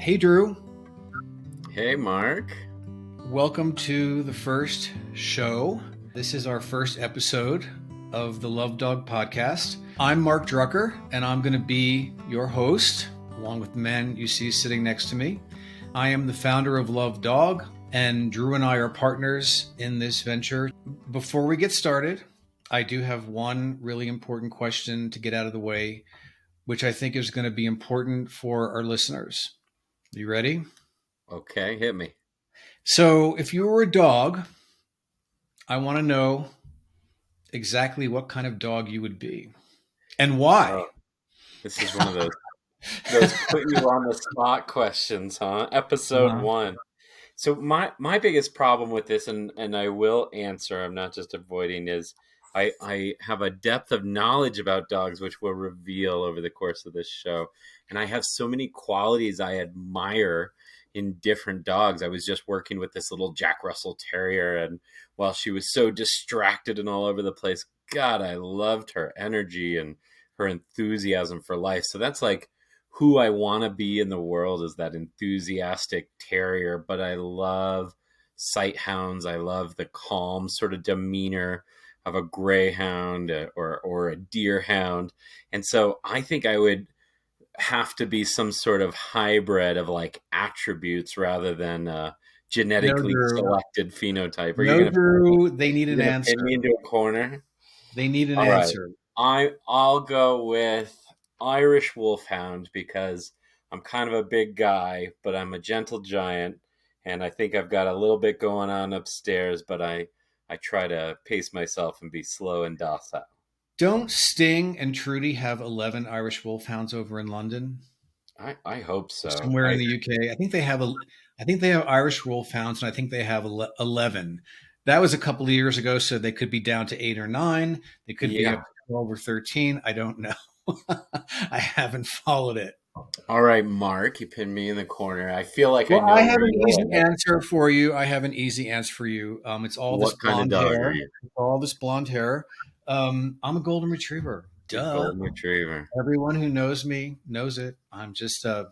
Hey, Drew. Hey, Mark. Welcome to the first show. This is our first episode of the Love Dog podcast. I'm Marc Drucker, and I'm going to be your host, along with the man you see sitting next to me. I am the founder of Love Dog, and Drew and I are partners in this venture. Before we get started, I do have one really important question to get out of the way, which I think is going to be important for our listeners. You ready? Okay, hit me. So, if you were a dog, I want to know exactly what kind of dog you would be and why. Oh, this is one of those put you on the spot questions, huh? Episode Uh, 1. So my biggest problem with this, and I will answer, I'm not just avoiding, is I have a depth of knowledge about dogs which we'll reveal over the course of this show. And I have so many qualities I admire in different dogs. I was just working with this little Jack Russell Terrier, and while she was so distracted and all over the place, God, I loved her energy and her enthusiasm for life. So that's like who I want to be in the world, is that enthusiastic terrier. But I love sight hounds. I love the calm sort of demeanor of a greyhound or a deer hound. And so I think I would have to be some sort of hybrid of like attributes rather than no, genetically Drew. selected phenotype. Are you No, gonna Drew. They need you're an gonna pin answer. me into a corner? They need an All right. answer. I'll go with Irish Wolfhound because I'm kind of a big guy, but I'm a gentle giant, and I think I've got a little bit going on upstairs, but I try to pace myself and be slow and docile. Don't Sting and Trudy have 11 Irish Wolfhounds over in London, I hope so. somewhere in the UK? I think they have Irish Wolfhounds, and I think they have 11. That was a couple of years ago, so they could be down to 8 or 9. They could be up Yeah. to 12 or 13. I don't know. I haven't followed it. All right, Mark, you pinned me in the corner. I feel like I Well, know I where have an you're easy headed. answer for you. I have an easy answer for you. It's all this What kind of blonde dog are hair. you? It's all this blonde hair. I'm a golden retriever. A Duh. golden retriever. Everyone who knows me knows it. I'm just a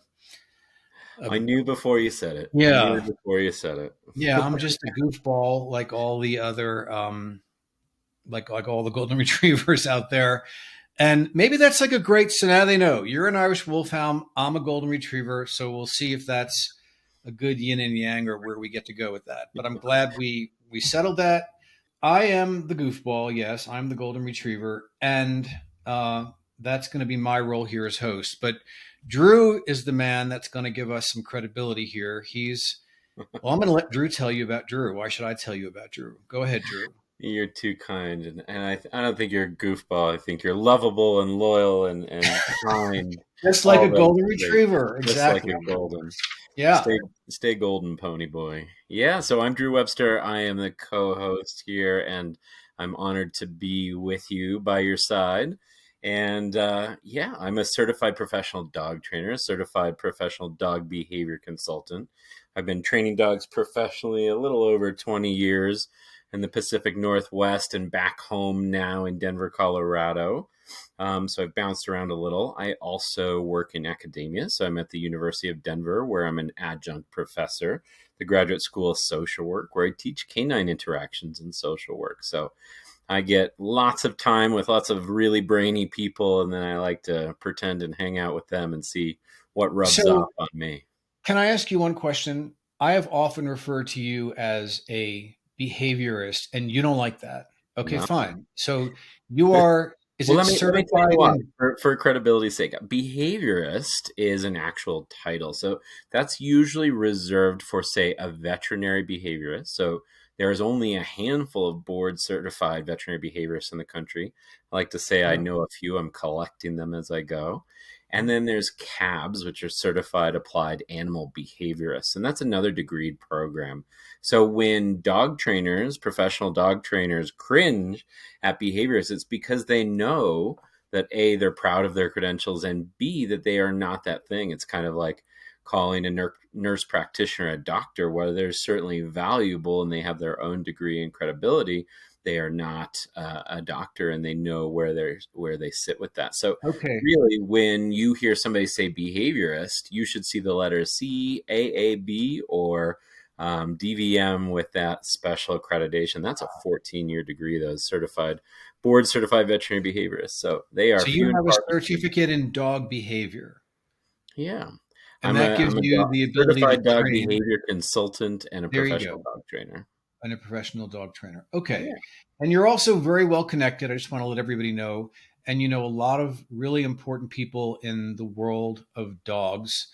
I knew before you said it. I knew yeah, before you said it. yeah. I'm just a goofball like all the other like all the golden retrievers out there. And maybe that's like a great. So now they know you're an Irish Wolfhound. I'm a golden retriever. So we'll see if that's a good yin and yang or where we get to go with that. But I'm glad we settled that. I am the goofball. Yes, I'm the golden retriever, and that's going to be my role here as host. But Drew is the man that's going to give us some credibility here. Well, I'm going to let Drew tell you about Drew. Why should I tell you about Drew? Go ahead, Drew. You're too kind, and I don't think you're a goofball. I think you're lovable and loyal and kind. Just like a All those golden traits, retriever. just like Exactly. a golden. Yeah. Stay golden, pony boy. Yeah. So I'm Drew Webster. I am the co-host here, and I'm honored to be with you by your side. And yeah, I'm a certified professional dog trainer, a certified professional dog behavior consultant. I've been training dogs professionally a little over 20 years in the Pacific Northwest and back home now in Denver, Colorado. So I've bounced around a little. I also work in academia. So I'm at the University of Denver, where I'm an adjunct professor, the Graduate School of Social Work, where I teach canine interactions and social work. So I get lots of time with lots of really brainy people, and then I like to pretend and hang out with them and see what rubs off So, on me. can I ask you one question? I have often referred to you as a behaviorist, and you don't like that. Okay, No. fine. So, you are, is Well, it let me tell you certified why. in? For credibility's sake, behaviorist is an actual title, so that's usually reserved for, say, a veterinary behaviorist. So there is only a handful of board certified veterinary behaviorists in the country. I like to say I Yeah. know a few. I'm collecting them as I go. And then there's CABs, which are certified applied animal behaviorists, and that's another degreed program. So when dog trainers, professional dog trainers, cringe at behaviorists, it's because they know that A, they're proud of their credentials, and B, that they are not that thing. It's kind of like calling a nurse practitioner a doctor, where they're certainly valuable and they have their own degree and credibility, they are not a doctor, and they know where they sit with that. So Okay. really, when you hear somebody say behaviorist, you should see the letters CAAB or DVM with that special accreditation. That's a 14-year degree, though, certified, board certified veterinary behaviorist. So they are So you few and have a far between. certificate in dog behavior, Yeah. and that gives I'm a you the ability to certified dog train. behavior consultant and a There you professional go. dog trainer. And a professional dog trainer. Okay. Yeah. And you're also very well connected. I just want to let everybody know. And you know a lot of really important people in the world of dogs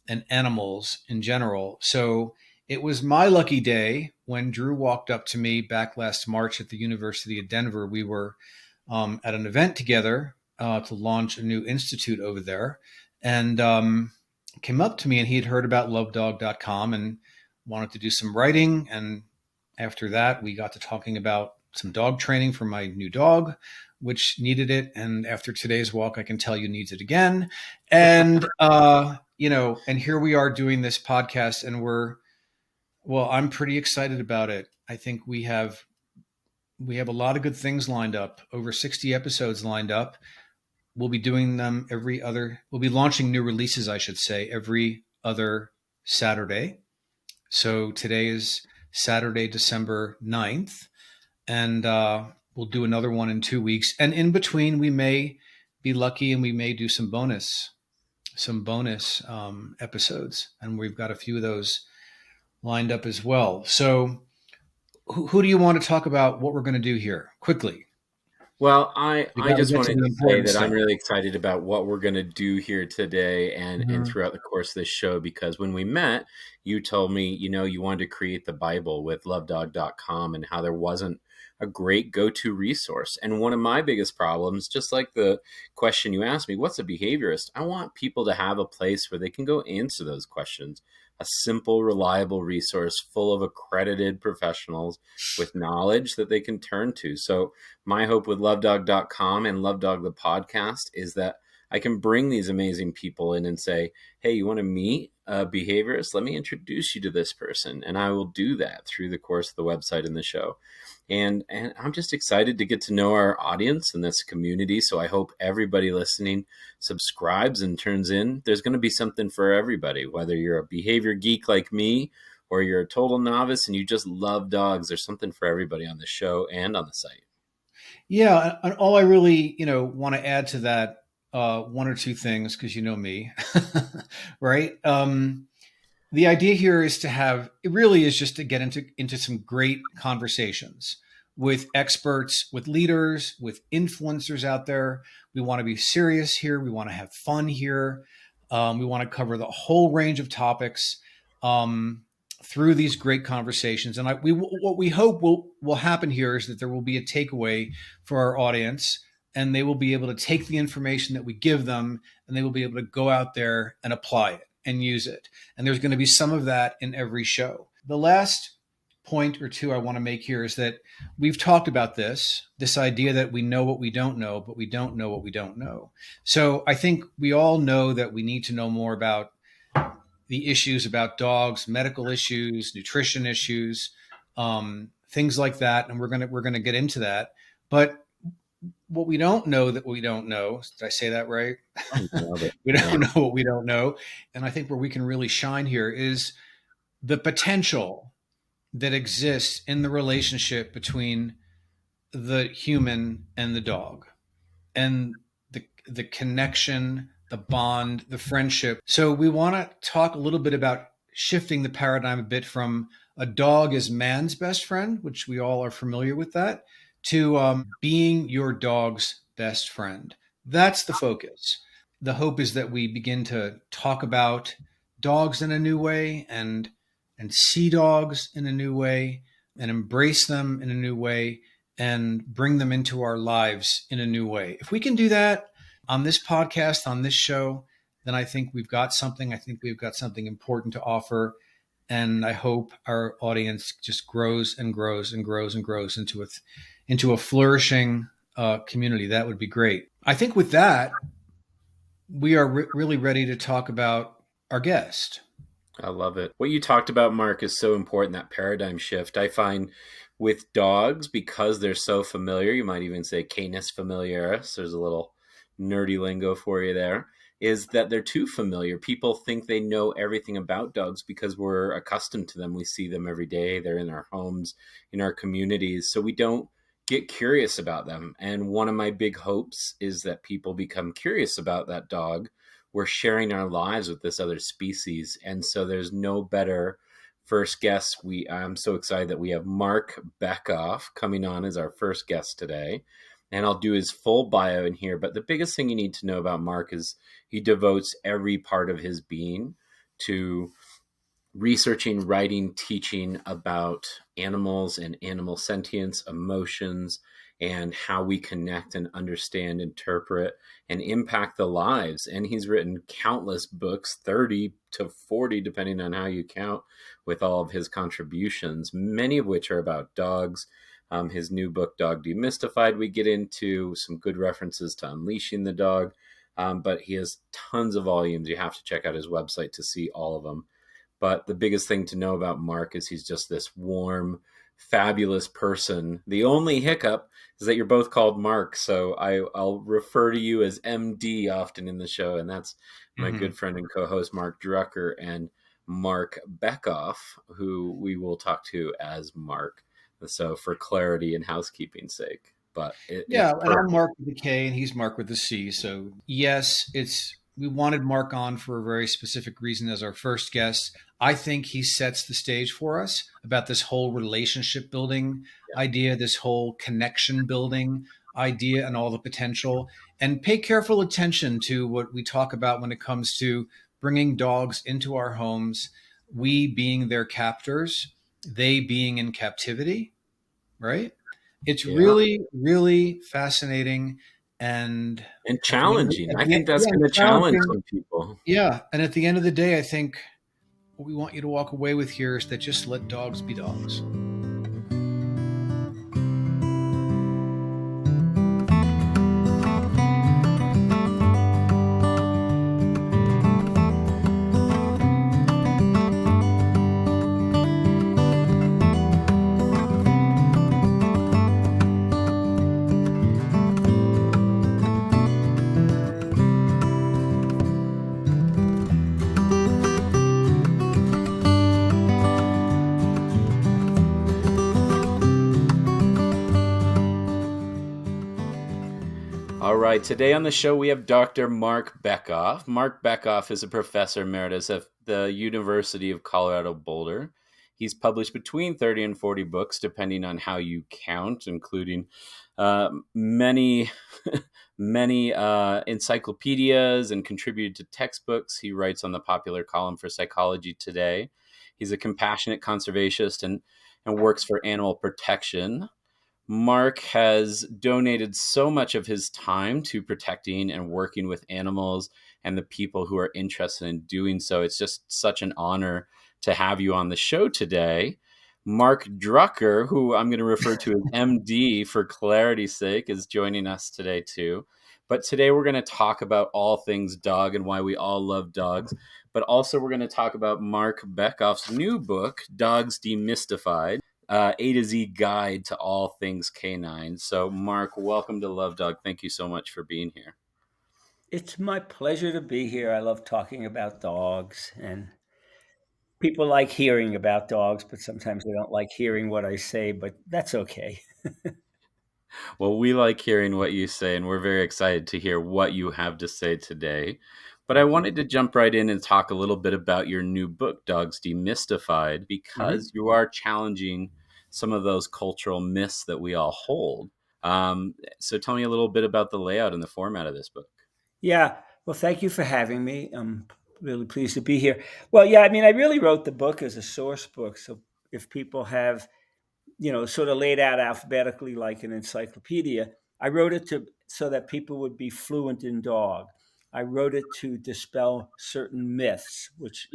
and animals in general. So it was my lucky day when Drew walked up to me back last March at the University of Denver. We were at an event together to launch a new institute over there. And came up to me, and he had heard about lovedog.com and wanted to do some writing. And after that, we got to talking about some dog training for my new dog, which needed it. And after today's walk, I can tell you needs it again. And, and here we are doing this podcast, and I'm pretty excited about it. I think we have a lot of good things lined up, over 60 episodes lined up. We'll be doing them we'll be launching new releases, I should say, every other Saturday. So today is Saturday, December 9th, and we'll do another one in 2 weeks. And in between, we may be lucky and we may do some bonus episodes, and we've got a few of those lined up as well. So, who do you want to talk about what we're going to do here quickly? Well, We I got to just get to wanted the to say important that I'm stuff. really excited about what we're going to do here today and Mhm. throughout the course of this show, because when we met, you told me, you wanted to create the Bible with lovedog.com and how there wasn't a great go-to resource. And one of my biggest problems, just like the question you asked me, what's a behaviorist? I want people to have a place where they can go answer those questions. A simple, reliable resource full of accredited professionals with knowledge that they can turn to. So my hope with lovedog.com and lovedog the podcast is that I can bring these amazing people in and say, hey, you want to meet a behaviorist? Let me introduce you to this person. And I will do that through the course of the website and the show. And I'm just excited to get to know our audience and this community. So I hope everybody listening subscribes and turns in. There's going to be something for everybody, whether you're a behavior geek like me or you're a total novice and you just love dogs. There's something for everybody on the show and on the site. Yeah, and all I really, want to add to that, one or two things, because you know me, right? The idea here is it really is just to get into some great conversations with experts, with leaders, with influencers out there. We want to be serious here. We want to have fun here. We want to cover the whole range of topics through these great conversations. And what we hope will happen here is that there will be a takeaway for our audience, and they will be able to take the information that we give them, and they will be able to go out there and apply it and use it. And there's going to be some of that in every show. The last point or two I want to make here is that we've talked about this idea that we know what we don't know, but we don't know what we don't know. So I think we all know that we need to know more about the issues about dogs, medical issues, nutrition issues, things like that, and we're gonna get into that. But what we don't know that we don't know, did I say that right? Oh, nailed it. We Yeah. don't know what we don't know. And I think where we can really shine here is the potential that exists in the relationship between the human and the dog, and the connection, the bond, the friendship. So we want to talk a little bit about shifting the paradigm a bit from a dog is man's best friend, which we all are familiar with that, to being your dog's best friend. That's the focus. The hope is that we begin to talk about dogs in a new way, and see dogs in a new way, and embrace them in a new way, and bring them into our lives in a new way. If we can do that on this podcast, on this show, then I think we've got something. I think we've got something important to offer. And I hope our audience just grows and grows and grows and grows into a flourishing community. That would be great. I think with that, we are really ready to talk about our guest. I love it. What you talked about, Mark, is so important, that paradigm shift. I find with dogs, because they're so familiar, you might even say canis familiaris, there's a little nerdy lingo for you there, is that they're too familiar. People think they know everything about dogs because we're accustomed to them. We see them every day. They're in our homes, in our communities. So we don't get curious about them. And one of my big hopes is that people become curious about that dog. We're sharing our lives with this other species. And so there's no better first guest. I'm so excited that we have Marc Bekoff coming on as our first guest today. And I'll do his full bio in here. But the biggest thing you need to know about Marc is he devotes every part of his being to researching, writing, teaching about animals and animal sentience, emotions, and how we connect and understand, interpret, and impact the lives. And he's written countless books, 30 to 40, depending on how you count, with all of his contributions, many of which are about dogs. His new book, Dog Demystified, we get into some good references to unleashing the dog. But he has tons of volumes. You have to check out his website to see all of them. But the biggest thing to know about Marc is he's just this warm, fabulous person. The only hiccup is that you're both called Marc. So I'll refer to you as MD often in the show. And that's my Mm-hmm. good friend and co-host, Marc Drucker, and Marc Bekoff, who we will talk to as Marc. So for clarity and housekeeping sake. But it's Yeah, and I'm perfect. Mark with the K, and he's Mark with the C. So yes, it's we wanted Mark on for a very specific reason as our first guest. I think he sets the stage for us about this whole relationship building Yeah. idea, this whole connection building idea, and all the potential. And pay careful attention to what we talk about when it comes to bringing dogs into our homes, we being their captors, they being in captivity, right? It's Yeah. really, really fascinating, and And at the end, challenging. I think that's yeah, going to challenge challenging. some people. Yeah, and at the end of the day, I think what we want you to walk away with here is that just let dogs be dogs. All right, today on the show we have Dr. Marc Bekoff. Marc Bekoff is a professor emeritus at the University of Colorado Boulder. He's published between 30 and 40 books, depending on how you count, including many, many encyclopedias, and contributed to textbooks. He writes on the popular column for Psychology Today. He's a compassionate conservationist and works for animal protection. Marc has donated so much of his time to protecting and working with animals and the people who are interested in doing so. It's just such an honor to have you on the show today. Marc Drucker, who I'm going to refer to as MD for clarity's sake, is joining us today too. But today we're going to talk about all things dog and why we all love dogs. But also we're going to talk about Marc Bekoff's new book, Dogs Demystified, A to Z guide to all things canine. So, Marc, welcome to Love Dog. Thank you so much for being here. It's my pleasure to be here. I love talking about dogs, and people like hearing about dogs, but sometimes they don't like hearing what I say, but that's okay. Well, we like hearing what you say, and we're very excited to hear what you have to say today. But I Thank you. wanted to jump right in and talk a little bit about your new book, Dogs Demystified, Mhm. because you are challenging some of those cultural myths that we all hold. So, tell me a little bit about the layout and the format of this book. Yeah. Well, thank you for having me. I'm really pleased to be here. Well, yeah, I mean, I really wrote the book as a source book. So if people have, sort of laid out alphabetically like an encyclopedia, I wrote it to so that people would be fluent in dog. I wrote it to dispel certain myths, which,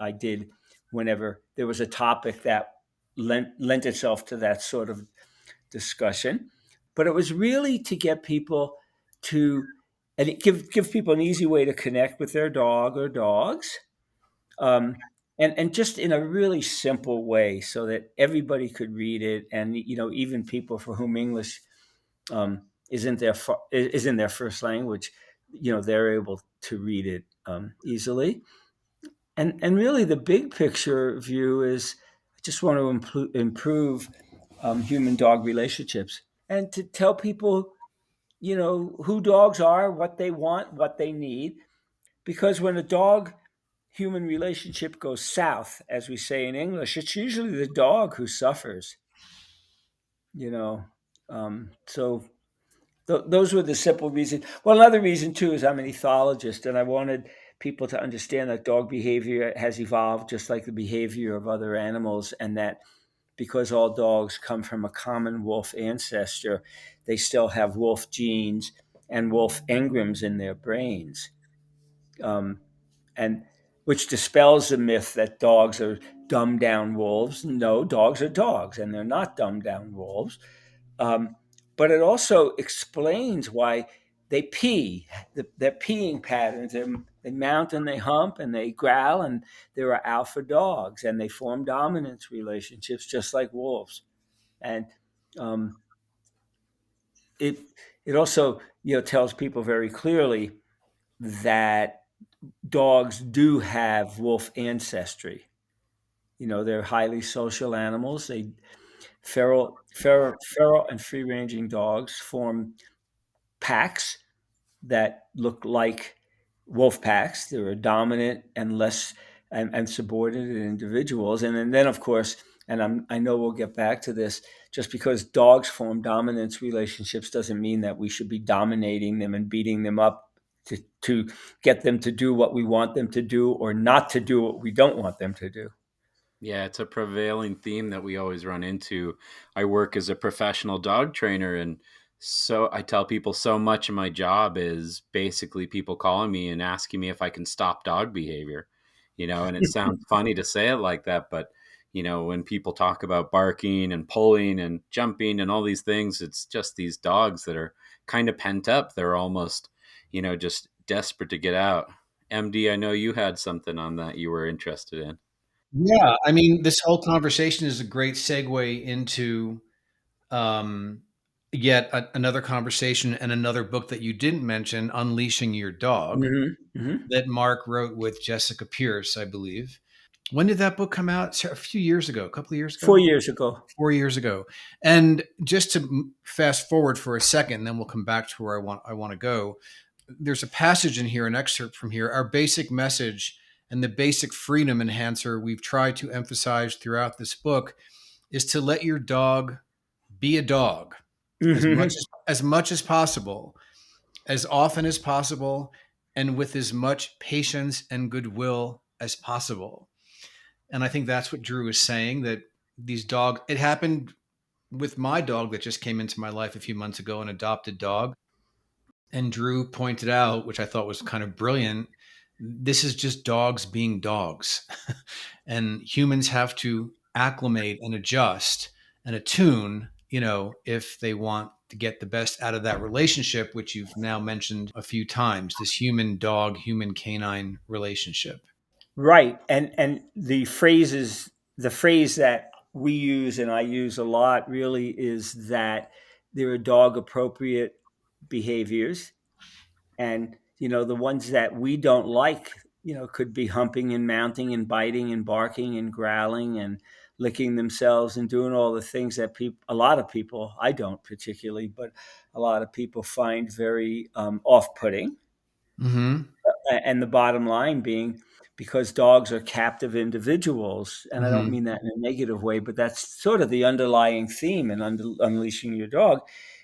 I did whenever there was a topic that lent itself to that sort of discussion. But it was really to get people to and give people an easy way to connect with their dog or dogs, um, and just in a really simple way so that everybody could read it, and even people for whom English isn't their first language, they're able to read it easily. And really, the big picture view is I just want to improve human dog relationships, and to tell people, who dogs are, what they want, what they need. Because when a dog human relationship goes south, as we say in English, it's usually the dog who suffers, you know. So those were the simple reasons. Well, another reason too is I'm an ethologist, and I wanted people to understand that dog behavior has evolved just like the behavior of other animals, and that because all dogs come from a common wolf ancestor, they still have wolf genes and wolf engrams in their brains, and which dispels the myth that dogs are dumbed down wolves. No, dogs are dogs, and they're not dumbed down wolves. Um, but it also explains why they pee, their peeing patterns. They mount and they hump and they growl, and there are alpha dogs, and they form dominance relationships just like wolves. And um, it it also tells people very clearly that dogs do have wolf ancestry. They're highly social animals. Feral and free ranging dogs form packs that look like wolf packs. There are dominant and less and subordinate individuals, and then of course, and I know we'll get back to this. Just because dogs form dominance relationships doesn't mean that we should be dominating them and beating them up to get them to do what we want them to do, or not to do what we don't want them to do. Yeah, it's a prevailing theme that we always run into. I work as a professional dog trainer, and so I tell people so much of my job is basically people calling me and asking me if I can stop dog behavior. And it sounds funny to say it like that, but when people talk about barking and pulling and jumping and all these things, it's just these dogs that are kind of pent up. They're almost, just desperate to get out. MD, I know you had something on that you were interested in. Yeah, I mean, this whole conversation is a great segue into um, yet another conversation and another book that you didn't mention, Unleashing Your Dog, Mm-hmm. that Mark wrote with Jessica Pierce, I believe. When did that book come out? A few years ago, a couple of years ago? 4 years ago. 4 years ago. And just to fast forward for a second, then we'll come back to where I want to go. There's a passage in here, an excerpt from here. Our basic message and the basic freedom enhancer we've tried to emphasize throughout this book is to let your dog be a dog Mm-hmm. as much as possible, as often as possible, and with as much patience and goodwill as possible. And I think that's what Drew is saying, that these dogs, it happened with my dog that just came into my life a few months ago, an adopted dog. And Drew pointed out, which I thought was kind of brilliant, this is just dogs being dogs. And humans have to acclimate and adjust and attune, if they want to get the best out of that relationship, which you've now mentioned a few times, this human dog, human canine relationship. Right. And the phrase that we use and I use a lot really is that there are dog appropriate behaviors, and the ones that we don't like, could be humping and mounting and biting and barking and growling and licking themselves and doing all the things that a lot of people, I don't particularly, but a lot of people find very off-putting. Mm-hmm. And the bottom line being, because dogs are captive individuals, and I don't Mm-hmm. mean that in a negative way, but that's sort of the underlying theme in unleashing your dog,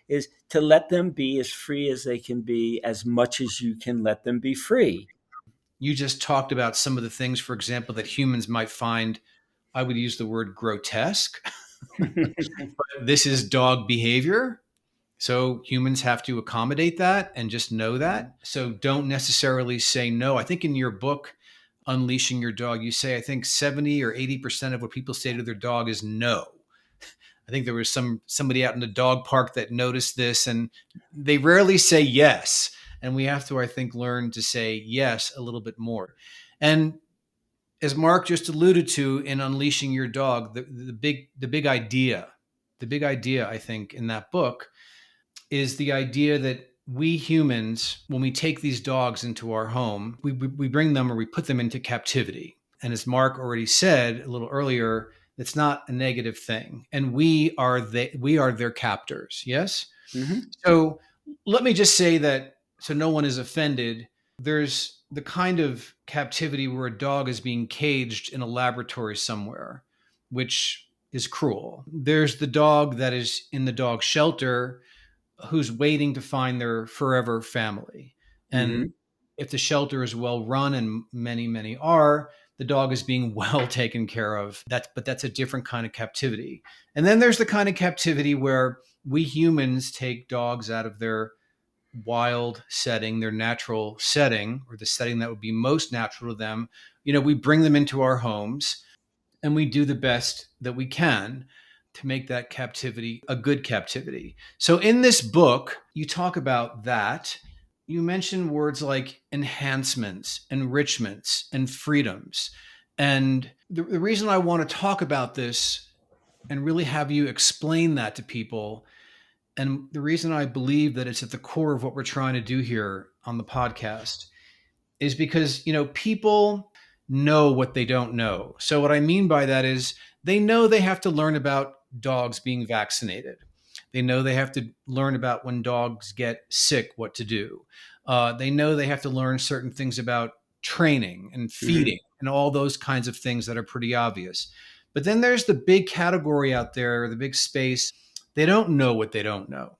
is to let them be as free as they can be, as much as you can let them be free. You just talked about some of the things, for example, that humans might find, I would use the word grotesque. This is dog behavior. So humans have to accommodate that and just know that. So don't necessarily say no. I think in your book, Unleashing Your Dog, you say, I think 70 or 80% of what people say to their dog is no. I think there was somebody out in the dog park that noticed this, and they rarely say yes. And we have to, I think, learn to say yes a little bit more. And as Mark just alluded to in Unleashing Your Dog, the big idea, I think, in that book is the idea that we humans, when we take these dogs into our home, we bring them or we put them into captivity. And as Mark already said a little earlier, it's not a negative thing. And we are their captors. Yes. Mm-hmm. So let me just say that so no one is offended. There's the kind of captivity where a dog is being caged in a laboratory somewhere, which is cruel. There's the dog that is in the dog shelter who's waiting to find their forever family. And Mm-hmm. if the shelter is well run, and many are, the dog is being well taken care of. That's a different kind of captivity. And then there's the kind of captivity where we humans take dogs out of their wild setting, their natural setting, or the setting that would be most natural to them. We bring them into our homes and we do the best that we can to make that captivity a good captivity. So in this book, you talk about that. You mention words like enhancements, enrichments, and freedoms. And the reason I want to talk about this and really have you explain that to people, and the reason I believe that it's at the core of what we're trying to do here on the podcast, is because, people know what they don't know. So what I mean by that is they know they have to learn about dogs being vaccinated. They know they have to learn about when dogs get sick, what to do. They know they have to learn certain things about training and Mm-hmm. feeding and all those kinds of things that are pretty obvious. But then there's the big category out there, the big space. They don't know what they don't know.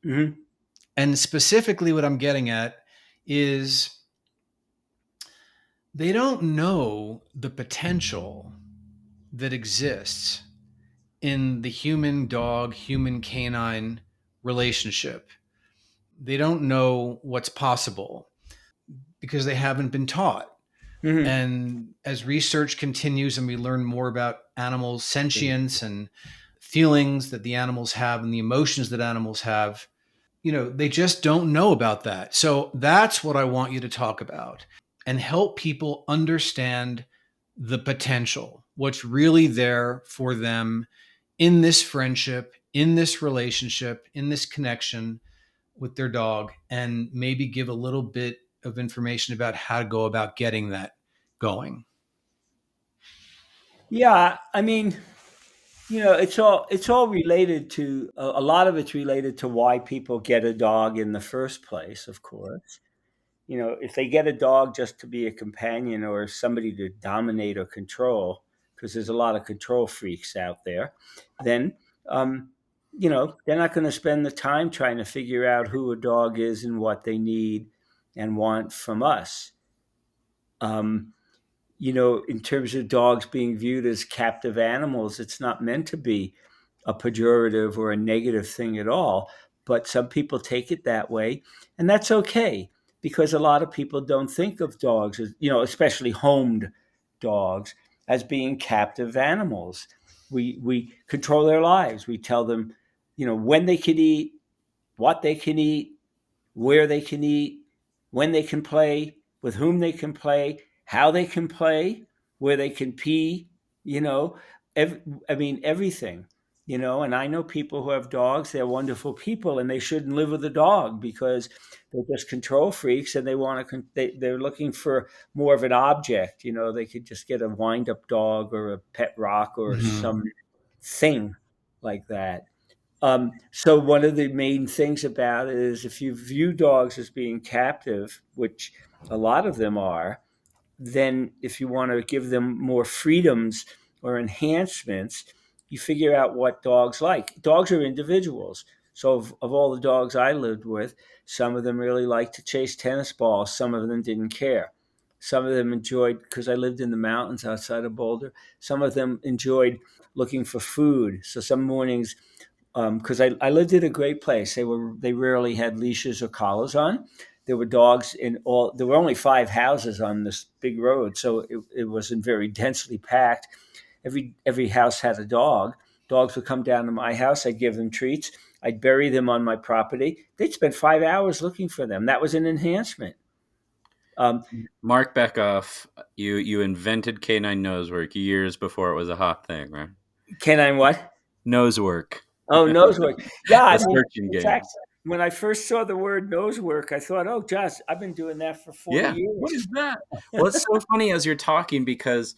Mm-hmm. And specifically, what I'm getting at is they don't know the potential that exists in the human dog, human canine relationship. They don't know what's possible because they haven't been taught. Mm-hmm. And as research continues and we learn more about animals' sentience and feelings that the animals have and the emotions that animals have, they just don't know about that. So that's what I want you to talk about and help people understand the potential, what's really there for them in this friendship, in this relationship, in this connection with their dog, and maybe give a little bit of information about how to go about getting that going. Yeah, I mean, it's all related to a lot of it's related to why people get a dog in the first place, of course. If they get a dog just to be a companion or somebody to dominate or control, because there's a lot of control freaks out there, then um, they're not going to spend the time trying to figure out who a dog is and what they need and want from us. Um, in terms of dogs being viewed as captive animals, it's not meant to be a pejorative or a negative thing at all. But some people take it that way, and that's okay because a lot of people don't think of dogs as, especially homed dogs, as being captive animals. We control their lives. We tell them, when they can eat, what they can eat, where they can eat, when they can play, with whom they can play, how they can play, where they can pee, you know, I mean, everything, and I know people who have dogs, they're wonderful people and they shouldn't live with a dog because they're just control freaks and they're looking for more of an object, they could just get a wind up dog or a pet rock or Mhm. some thing like that. So one of the main things about it is if you view dogs as being captive, which a lot of them are, then if you want to give them more freedoms or enhancements, you figure out what dogs like. Dogs are individuals. So of all the dogs I lived with, some of them really liked to chase tennis balls. Some of them didn't care. Some of them enjoyed, because I lived in the mountains outside of Boulder, some of them enjoyed looking for food. So some mornings, because I lived in a great place. They rarely had leashes or collars on. There were dogs in all. There were only 5 houses on this big road, so it wasn't very densely packed. Every house had a dog. Dogs would come down to my house. I'd give them treats. I'd bury them on my property. They'd spend 5 hours looking for them. That was an enhancement. Marc Bekoff, you invented canine nosework years before it was a hot thing, right? Canine what? Nosework. Oh, nosework. Yeah, I The mean, searching in fact, games. when I first saw the word nosework, I thought, oh, Josh, I've been doing that for 40 Yeah. years. What is that? Well, it's so funny as you're talking because,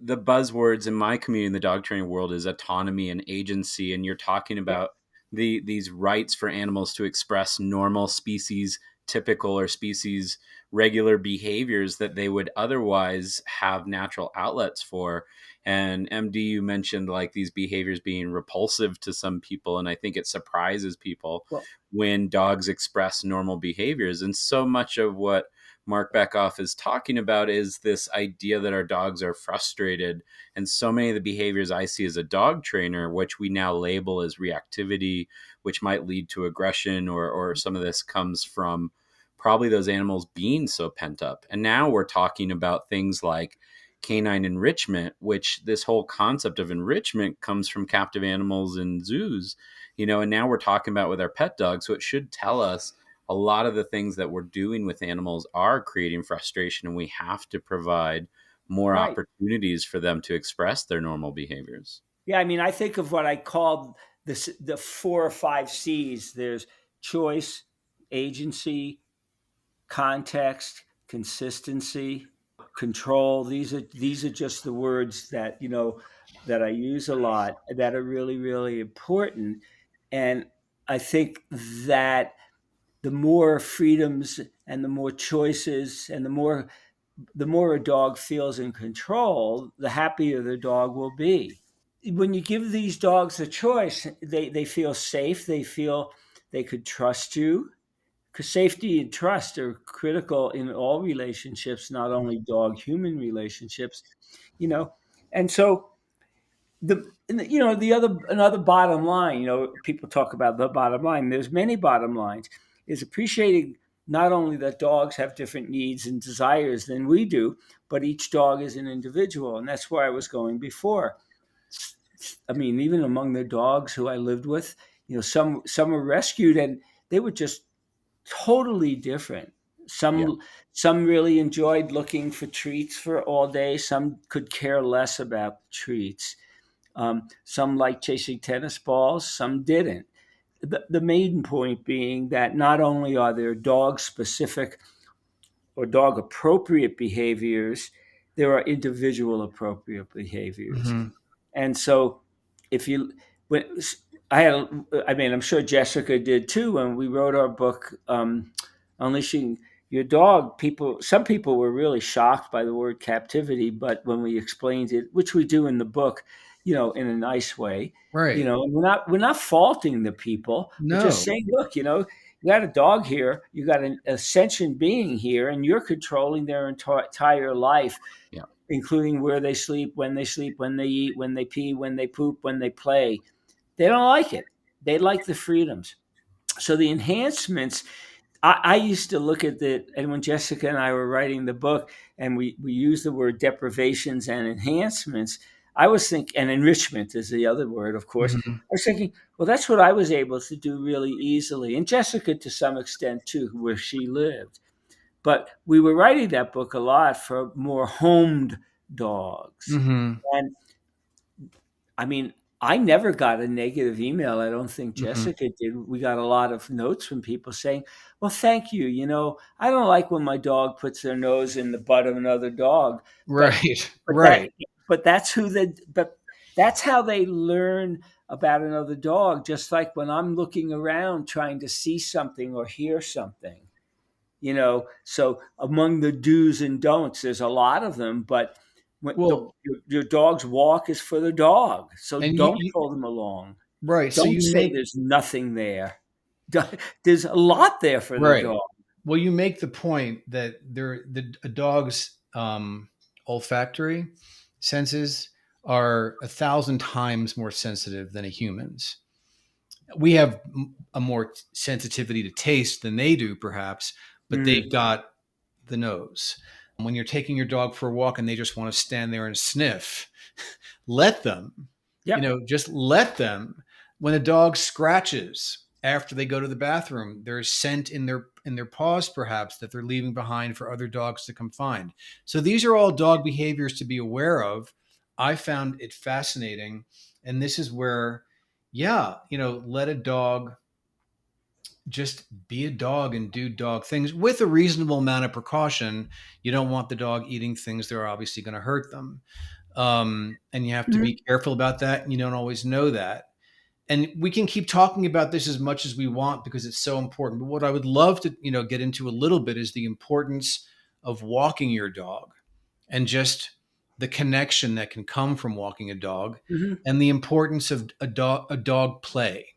the buzzwords in my community in the dog training world is autonomy and agency. And you're talking Yeah. about these rights for animals to express normal species, typical or species regular behaviors that they would otherwise have natural outlets for. And MD, you mentioned like these behaviors being repulsive to some people. And I think it surprises people Well, when dogs express normal behaviors. And so much of what Marc Bekoff is talking about is this idea that our dogs are frustrated. And so many of the behaviors I see as a dog trainer, which we now label as reactivity, which might lead to aggression, or some of this comes from probably those animals being so pent up. And now we're talking about things like canine enrichment, which this whole concept of enrichment comes from captive animals in zoos, and now we're talking about with our pet dogs. So it should tell us a lot of the things that we're doing with animals are creating frustration, and we have to provide more right. opportunities for them to express their normal behaviors. Yeah, I mean, I think of what I called the 4 or 5 C's. There's choice, agency, context, consistency, control. These are just the words that that I use a lot that are really, really important. And I think that the more freedoms and the more choices and the more a dog feels in control, the happier the dog will be. When you give these dogs a choice, they feel safe. They feel they could trust you, because safety and trust are critical in all relationships, not only dog human relationships, you know. And so the other another bottom line, people talk about the bottom line. There's many bottom lines. Is appreciating not only that dogs have different needs and desires than we do, but each dog is an individual, and that's where I was going before. I mean, even among the dogs who I lived with, some were rescued and they were just totally different. Yeah. Some really enjoyed looking for treats for all day. Some could care less about the treats. Some liked chasing tennis balls. Some didn't. The main point being that not only are there dog specific or dog appropriate behaviors, there are individual appropriate behaviors. Mm-hmm. And so if you when I mean, I'm sure Jessica did too when we wrote our book, Unleashing Your Dog. Some people were really shocked by the word captivity, but when we explained it, which we do in the book, in a nice way, Right. and we're not faulting the people. We're just No. saying, look, you got a dog here, you got a sentient being here, and you're controlling their entire life, Yeah. including where they sleep, when they eat, when they pee, when they poop, when they play. They don't like it. They like the freedoms. So the enhancements, I used to look at it, and when Jessica and I were writing the book, and we used the word deprivations and enhancements, I was thinking, and enrichment is the other word, of course. Mm-hmm. I was thinking, well, that's what I was able to do really easily, and Jessica to some extent too, where she lived. But we were writing that book a lot for more homed dogs, Mm-hmm. and I mean, I never got a negative email. I don't think Mm-hmm. Jessica did. We got a lot of notes from people saying, "Well, thank you. I don't like when my dog puts their nose in the butt of another dog, but Right. but that Right. but that's how they learn about another dog. Just like when I'm looking around trying to see something or hear something, so among the do's and don'ts, there's a lot of them, but Well, your dog's walk is for the dog, so and don't pull them along. right. So Don't you say make there's nothing there. There's a lot there for the right. dog. Well, you make the point that a dog's olfactory senses are 1,000 times more sensitive than a human's. We have a more sensitivity to taste than they do, perhaps, but they've Mm, got the nose. When you're taking your dog for a walk and they just want to stand there and sniff, let them, yep. just let them. When a dog scratches after they go to the bathroom, there's scent in in their paws, perhaps, that they're leaving behind for other dogs to come find. So these are all dog behaviors to be aware of. I found it fascinating. And this is where, yeah, let a dog just be a dog and do dog things with a reasonable amount of precaution. You don't want the dog eating things that are obviously going to hurt them. And you have to be Mhm. careful about that. And you don't always know that. And we can keep talking about this as much as we want because it's so important. But what I would love to, get into a little bit is the importance of walking your dog and just the connection that can come from walking a dog Mhm. and the importance of a dog play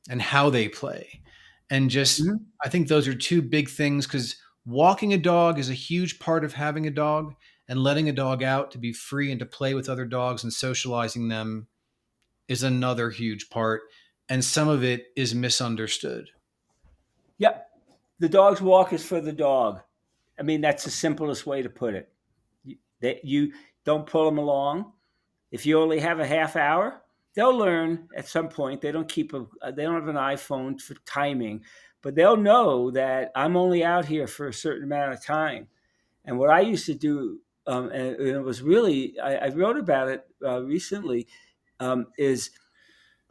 and how they play. And just, Mhm. I think those are two big things because walking a dog is a huge part of having a dog, and letting a dog out to be free and to play with other dogs and socializing them is another huge part. And some of it is misunderstood. Yep. The dog's walk is for the dog. I mean, that's the simplest way to put it. You don't pull them along. If you only have a half hour, they'll learn at some point. They don't have an iPhone for timing, but they'll know that I'm only out here for a certain amount of time. And what I used to do, and it was really, I wrote about it recently, is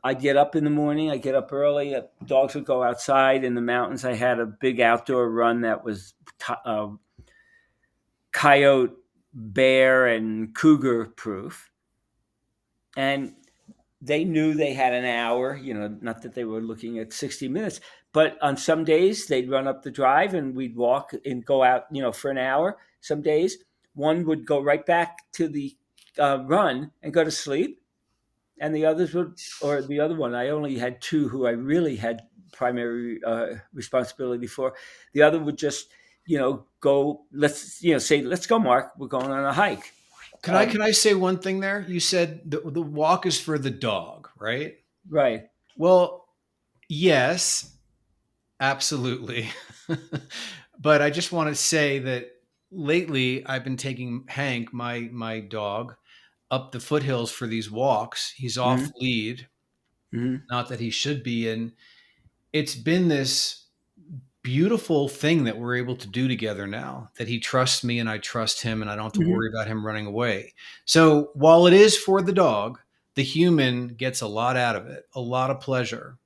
I'd get up in the morning. I get up early. Dogs would go outside in the mountains. I had a big outdoor run that was coyote, bear, and cougar proof. And they knew they had an hour, not that they were looking at 60 minutes, but on some days they'd run up the drive and we'd walk and go out, for an hour. Some days one would go right back to the run and go to sleep. And the others would, or the other one, I only had two who I really had primary responsibility for. The other would just, go, say, let's go, Mark, we're going on a hike. Can I can I say one thing there? You said the walk is for the dog, right? Right. Well, yes, absolutely. But I just want to say that lately I've been taking Hank, my dog, up the foothills for these walks. He's off Mm-hmm. lead, Mm-hmm. not that he should be, and it's been this beautiful thing that we're able to do together now, that he trusts me and I trust him and I don't have to Mm-hmm. worry about him running away. So while it is for the dog, the human gets a lot out of it, a lot of pleasure.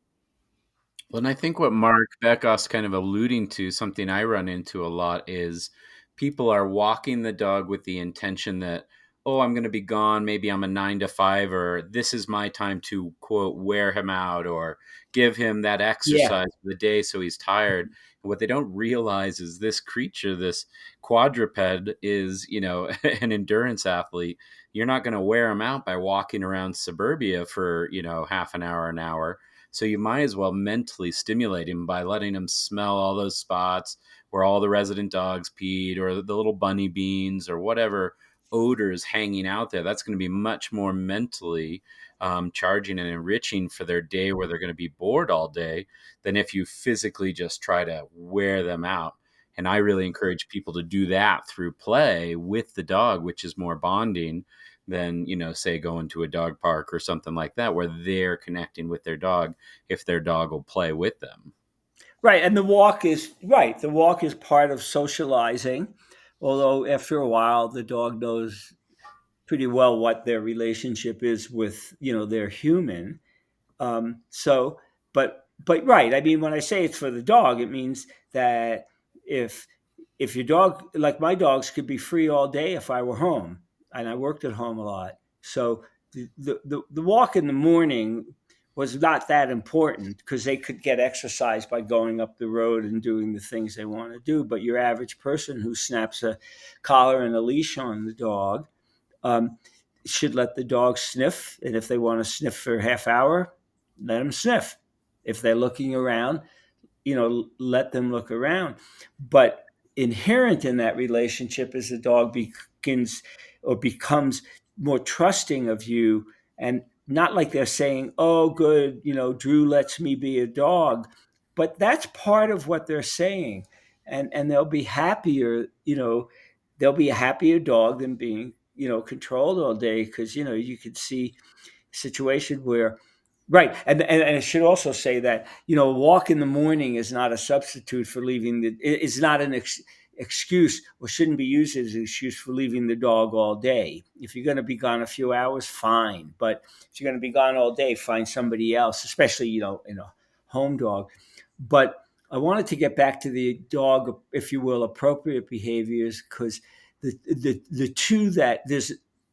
Well, and I think what Marc Bekoff's kind of alluding to, something I run into a lot, is people are walking the dog with the intention that, oh, I'm going to be gone. Maybe I'm a 9 to 5, or this is my time to, quote, wear him out or give him that Yeah. exercise for the day so he's tired. And what they don't realize is this creature, this quadruped, is, an endurance athlete. You're not going to wear him out by walking around suburbia for, half an hour, an hour. So you might as well mentally stimulate him by letting him smell all those spots where all the resident dogs peed, or the little bunny beans, or whatever odors hanging out there. That's going to be much more mentally charging and enriching for their day, where they're going to be bored all day, than if you physically just try to wear them out. And I really encourage people to do that through play with the dog, which is more bonding than, say going to a dog park or something like that, where they're connecting with their dog if their dog will play with them. Right. And the walk is right. The walk is part of socializing. Although after a while, the dog knows pretty well what their relationship is with, their human. So, but right. I mean, when I say it's for the dog, it means that if if your dog, like my dogs, could be free all day if I were home, and I worked at home a lot. So the walk in the morning was not that important because they could get exercise by going up the road and doing the things they want to do. But your average person who snaps a collar and a leash on the dog um, should let the dog sniff. And if they want to sniff for a half hour, let them sniff. If they're looking around, let them look around. But inherent in that relationship is the dog begins or becomes more trusting of you, and not like they're saying, oh, good, Drew lets me be a dog. But that's part of what they're saying. And they'll be happier, they'll be a happier dog than being, controlled all day. Because, you could see a situation where Right. And I should also say that, a walk in the morning is not a substitute for leaving is not an excuse, or shouldn't be used as an excuse for leaving the dog all day. If you're going to be gone a few hours, fine. But if you're going to be gone all day, find somebody else, especially, home dog. But I wanted to get back to the dog, if you will, appropriate behaviors, because the two that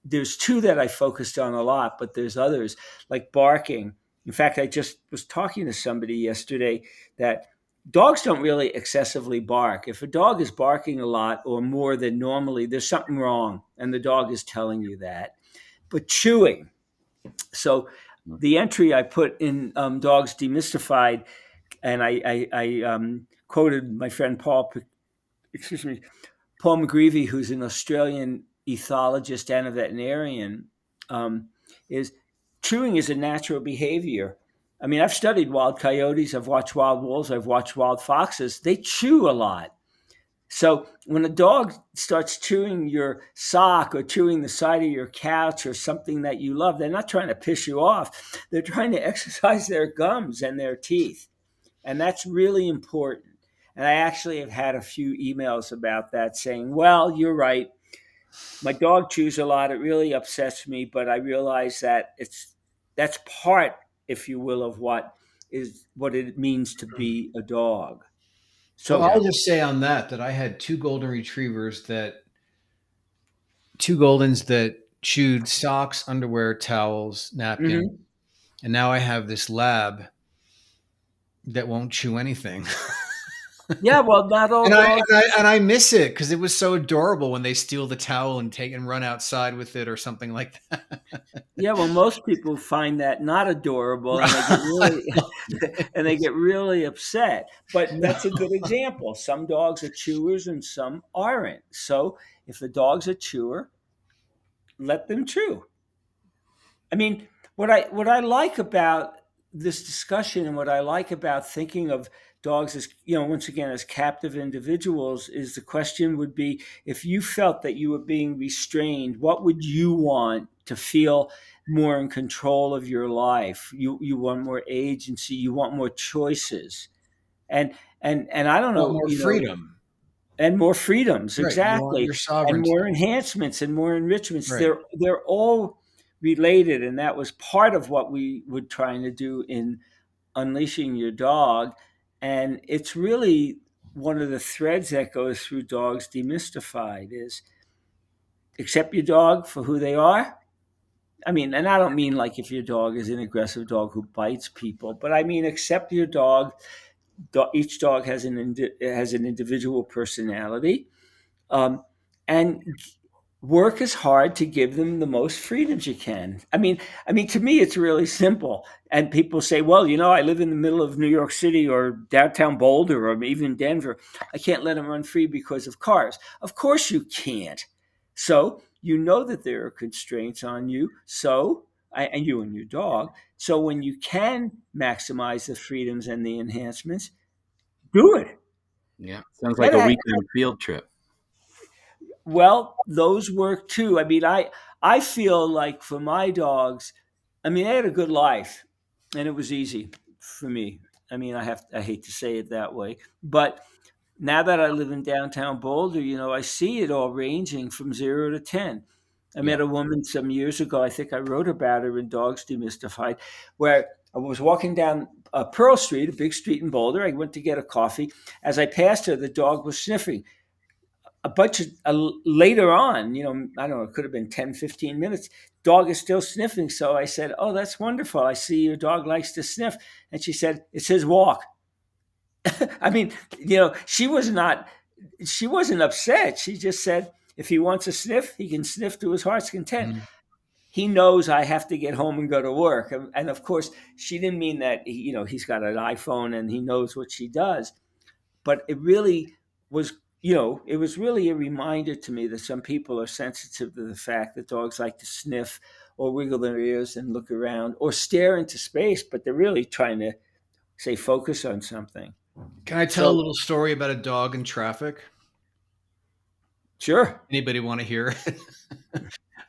there's two that I focused on a lot, but there's others like barking. In fact, I just was talking to somebody yesterday that dogs don't really excessively bark. If a dog is barking a lot or more than normally, there's something wrong, and the dog is telling you that. But chewing. So the entry I put in Dogs Demystified, and I quoted my friend excuse me, Paul McGreevy, who's an Australian ethologist and a veterinarian, is chewing is a natural behavior. I mean, I've studied wild coyotes, I've watched wild wolves, I've watched wild foxes. They chew a lot. So when a dog starts chewing your sock or chewing the side of your couch or something that you love, they're not trying to piss you off. They're trying to exercise their gums and their teeth. And that's really important. And I actually have had a few emails about that saying, well, you're right. My dog chews a lot. It really upsets me, but I realize that that's part, if you will, of what it means to be a dog. Well, So Yeah. I'll just say on that I had two Goldens that chewed socks, underwear, towels, napkin, mhm. and now I have this lab that won't chew anything. Yeah, well, not all And I dogs. and I and I miss it because it was so adorable when they steal the towel and take and run outside with it or something like that. Yeah, well, most people find that not adorable, and they get Right. really and they get really upset. But No. that's a good example. Some dogs are chewers and some aren't. So if the dog's a chewer, let them chew. I mean, what I like about this discussion, and what I like about thinking of dogs as, once again, as captive individuals, is the question would be, if you felt that you were being restrained, what would you want to feel more in control of your life? You want more agency, you want more choices. And I don't Want know, more freedom. and more freedoms, Right. You want exactly, your and sovereignty. more enhancements and more enrichments. Right. They're all related, and that was part of what we were trying to do in unleashing your dog. And it's really one of the threads that goes through Dogs Demystified is accept your dog for who they are. I mean, and I don't mean like if your dog is an aggressive dog who bites people, but I mean accept your dog. Each dog has has an individual personality, um, and work as hard to give them the most freedoms you can. I mean, to me, it's really simple. And people say, "Well, I live in the middle of New York City or downtown Boulder or even Denver. I can't let them run free because of cars." Of course, you can't. So you know that there are constraints on you. So and you and your dog. So when you can maximize the freedoms and the enhancements, do it. Yeah. Sounds like a That weekend field trip. Well, those work too. I mean, I feel like for my dogs, I mean, they had a good life, and it was easy for me. I mean, I hate to say it that way, but now that I live in downtown Boulder, I see it all ranging from 0 to 10. I Yeah. met a woman some years ago. I think I wrote about her in Dogs Demystified, where I was walking down Pearl Street, a big street in Boulder. I went to get a coffee. As I passed her, the dog was sniffing a bunch of later on, I don't know, it could have been 10, 15 minutes. Dog is still sniffing. So I said, "Oh, that's wonderful. I see your dog likes to sniff." And she said, "It's his walk." I mean, she wasn't upset. She just said, if he wants a sniff, he can sniff to his heart's content. Mhm. He knows I have to get home and go to work. And of course, she didn't mean that, he's got an iPhone and he knows what she does, but it really was it was really a reminder to me that some people are sensitive to the fact that dogs like to sniff or wiggle their ears and look around or stare into space, but they're really trying to say focus on something. Can I tell a So little story about a dog in traffic? sure. Anybody want to hear?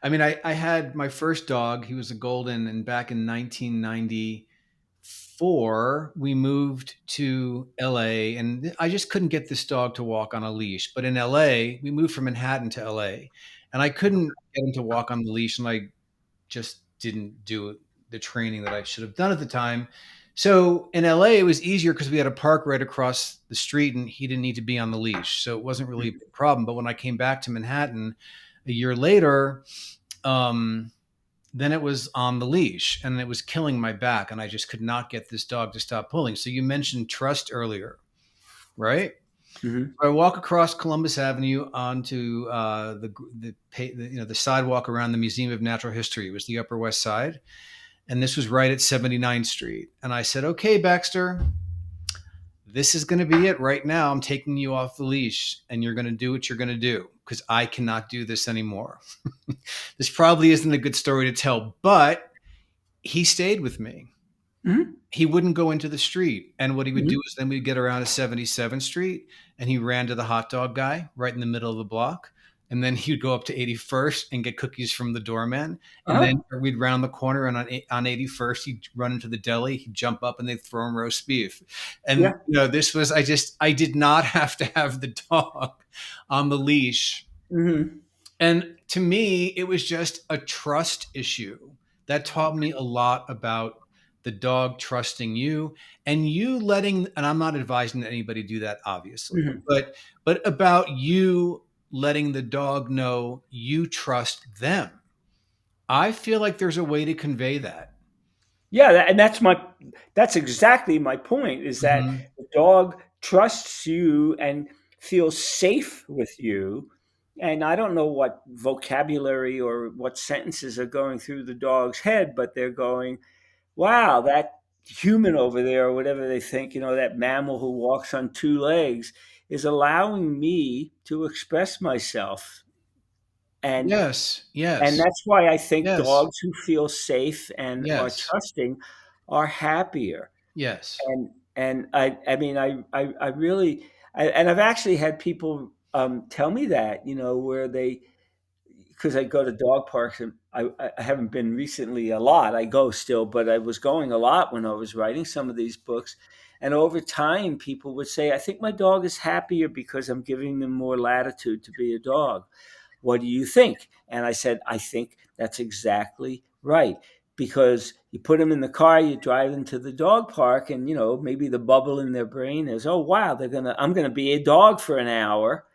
I mean, I had my first dog. He was a golden, and back in 1990, before we moved to LA, and I just couldn't get this dog to walk on a leash. But in LA, we moved from Manhattan to LA, and I couldn't get him to walk on the leash, and I just didn't do the training that I should have done at the time. So in LA, it was easier because we had a park right across the street and he didn't need to be on the leash. So it wasn't really a big problem. But when I came back to Manhattan a year later, then it was on the leash and it was killing my back. And I just could not get this dog to stop pulling. So you mentioned trust earlier, right? Mm-hmm. I walk across Columbus Avenue onto the sidewalk around the Museum of Natural History. It was the Upper West Side, and this was right at 79th Street. And I said, "Okay, Baxter, this is going to be it right now. I'm taking you off the leash, and you're going to do what you're going to do because I cannot do this anymore." This probably isn't a good story to tell, but he stayed with me. Mm-hmm. He wouldn't go into the street. And what he would Mm-hmm. do is then we'd get around to 77th Street and he ran to the hot dog guy right in the middle of the block. And then he'd go up to 81st and get cookies from the doorman. And Uh-huh. then we'd round the corner and on 81st, he'd run into the deli, he'd jump up and they'd throw him roast beef. And, Yeah. this was, I did not have to have the dog on the leash. Mm-hmm. And to me, it was just a trust issue that taught me a lot about the dog trusting you and you letting, and I'm not advising that anybody do that, obviously, Mm-hmm. but about you letting the dog know you trust them. I feel like there's a way to convey that. Yeah, and that's exactly my point, is that Mhm. the dog trusts you and feels safe with you. And I don't know what vocabulary or what sentences are going through the dog's head, but they're going, wow, that human over there, or whatever they think, that mammal who walks on two legs, is allowing me to express myself. And Yes, and yes, that's why I think yes, dogs who feel safe and are yes, trusting are happier. yes. And I mean, I really, and I've actually had people tell me that, where they, because I go to dog parks, and I haven't been recently a lot. I go still, but I was going a lot when I was writing some of these books. And over time, people would say, I think my dog is happier because I'm giving them more latitude to be a dog. What do you think? And I said, I think that's exactly right. Because you put them in the car, you drive them to the dog park, and maybe the bubble in their brain is, oh wow, I'm gonna be a dog for an hour.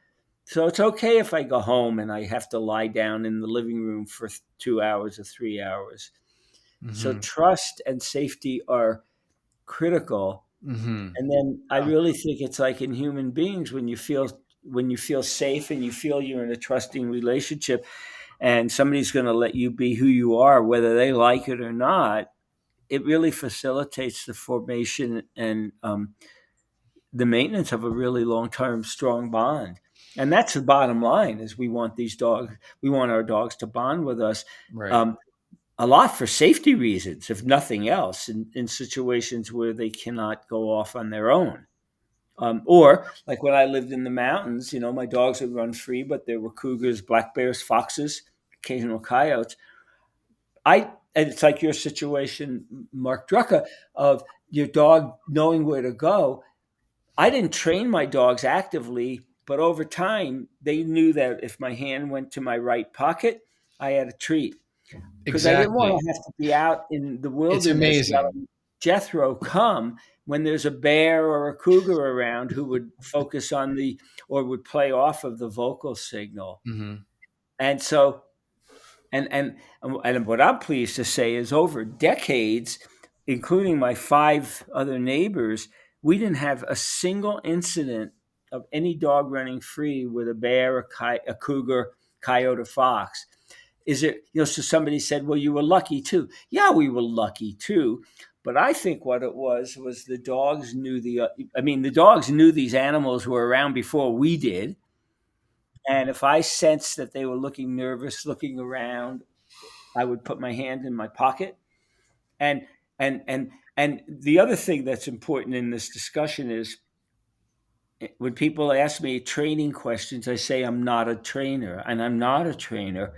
So it's okay if I go home and I have to lie down in the living room for 2 hours or 3 hours. So Hmm. trust and safety are critical. Hmm. And then I really think it's like in human beings, when you feel safe and you feel you're in a trusting relationship and somebody's going to let you be who you are, whether they like it or not, it really facilitates the formation and the maintenance of a really long-term strong bond. And that's the bottom line: is we want our dogs to bond with us, Right. um, a lot for safety reasons, if nothing else, in situations where they cannot go off on their own. Or like when I lived in the mountains, my dogs would run free, but there were cougars, black bears, foxes, occasional coyotes. And it's like your situation, Mark Drucker, of your dog knowing where to go. I didn't train my dogs actively, but over time, they knew that if my hand went to my right pocket, I had a treat, because I didn't want Exactly. to have to be out in the It's wilderness amazing. yelling, Jethro, come, when there's a bear or a cougar around who would focus on or would play off of the vocal signal. Hmm. And so, and what I'm pleased to say is, over decades, including my 5 other neighbors, we didn't have a single incident of any dog running free with a bear, a cougar, coyote, or fox. Is it, so somebody said, well, you were lucky too. Yeah, we were lucky too. But I think what it was the dogs knew the dogs knew these animals were around before we did. And if I sensed that they were looking nervous, looking around, I would put my hand in my pocket. And and the other thing that's important in this discussion is, when people ask me training questions, I say I'm not a trainer, and I'm not a trainer.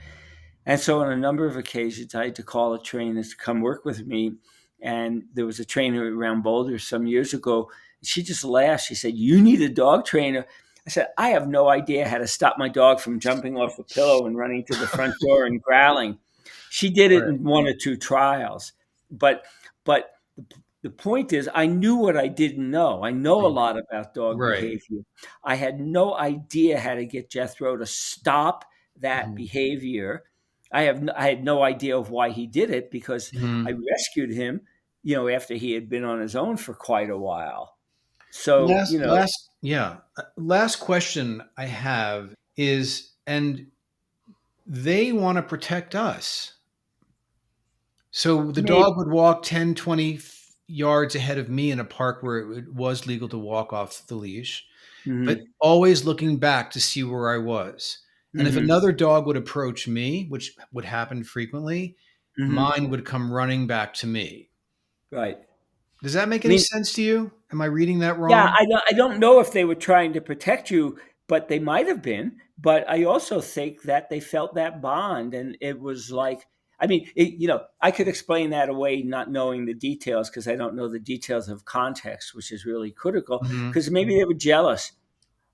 And so on a number of occasions, I had to call a trainer to come work with me. And there was a trainer around Boulder some years ago. She just laughed. She said, "You need a dog trainer." I said, "I have no idea how to stop my dog from jumping off the pillow and running to the front door and growling." She did it Right. in one or two trials. But the point is, I knew what I didn't know. I know a lot about dog Right. behavior. I had no idea how to get Jethro to stop that Mhm. behavior. I had no idea of why he did it, because I Mhm. rescued him, after he had been on his own for quite a while. So, Last question I have is, and they want to protect us. So the maybe. dog would walk 10, 20 yards ahead of me in a park where it was legal to walk off the leash, but Hmm. always looking back to see where I was. And if Hmm. another dog would approach me, which would happen frequently, Hmm. mine would come running back to me. Right. Does that make I any mean, sense to you? Am I reading that yeah, wrong? I don't know if they were trying to protect you, but they might have been. But I also think that they felt that bond, and it was like, I mean, I could explain that away not knowing the details, because I don't know the details of context, which is really critical. Mhm. Because maybe they were jealous.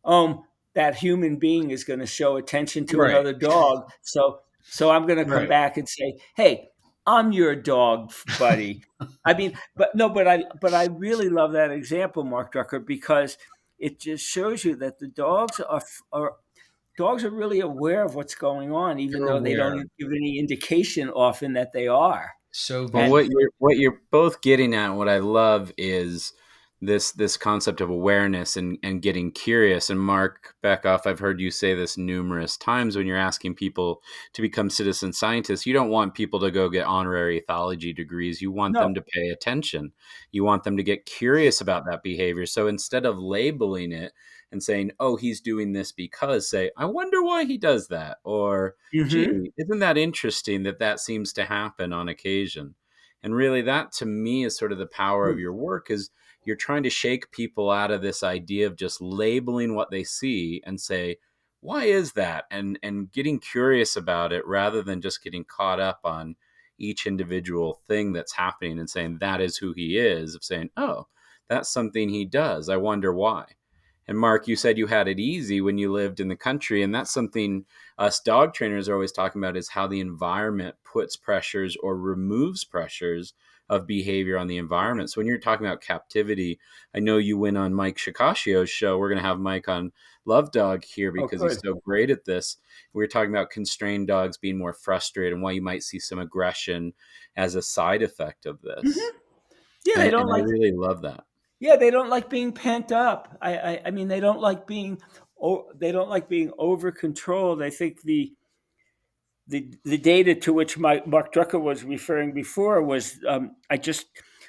um, that human being is going to show attention to Right. another dog. So I'm going to come Right. back and say, "Hey, I'm your dog, buddy." I mean, but no, but I really love that example, Mark Drucker, because it just shows you that the dogs are really aware of what's going on, even They're though they don't aware. give any indication often that they are. So Well, And what you're both getting at, what I love is this concept of awareness and getting curious. And Mark Bekoff, I've heard you say this numerous times when you're asking people to become citizen scientists. You don't want people to go get honorary ethology degrees. You want no, them to pay attention. You want them to get curious about that behavior. So instead of labeling it and saying, "Oh, he's doing this because," say, "I wonder why he does that," or hmm, "Gee, isn't that interesting that that seems to happen on occasion?" And really, that to me is sort of the power of your work, is you're trying to shake people out of this idea of just labeling what they see and say, why is that? And getting curious about it rather than just getting caught up on each individual thing that's happening and saying that is who he is, of saying, oh, that's something he does. I wonder why. And Mark, you said you had it easy when you lived in the country, and that's something us dog trainers are always talking about, is how the environment puts pressures or removes pressures of behavior on the environment. So when you're talking about captivity, I know you went on Mike Shikashio's show. We're going to have Mike on Love Dog here oh, because he's good. so great at this. We were talking about constrained dogs being more frustrated and why you might see some aggression as a side effect of this. Hmm. Yeah, they And don't I like. really love that. Yeah, they don't like being pent up. I mean, they don't like being. Oh, they don't like being over controlled. I think the data to which Mark Drucker was referring before was, I just,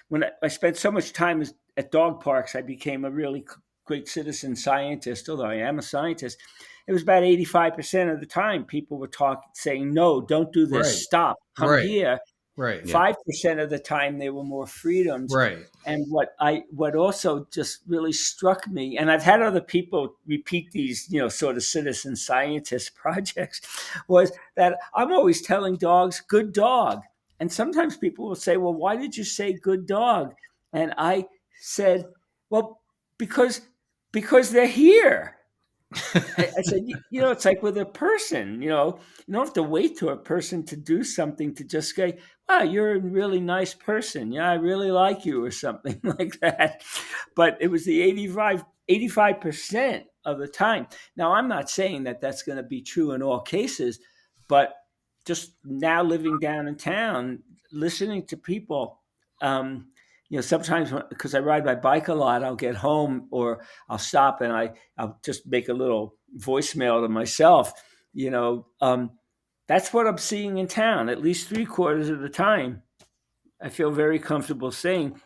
when I spent so much time at dog parks, I became a really great citizen scientist. Although I am a scientist, it was about 85% of the time people were saying, "No, don't do this. right. Stop. Come Right. here." Right. Yeah. 5% of the time there were more freedoms. Right. And what also just really struck me, and I've had other people repeat these, sort of citizen scientist projects, was that I'm always telling dogs, "Good dog." And sometimes people will say, "Well, why did you say good dog?" And I said, "Well, because they're here." I said, it's like with a person, you don't have to wait to a person to do something to just say, "Wow, you're a really nice person. Yeah, I really like you," or something like that. But it was the 85% of the time. Now, I'm not saying that that's going to be true in all cases, but just now living down in town, listening to people, sometimes because I ride my bike a lot, I'll get home or I'll stop and I'll just make a little voicemail to myself. That's what I'm seeing in town, at least 3/4 of the time. I feel very comfortable saying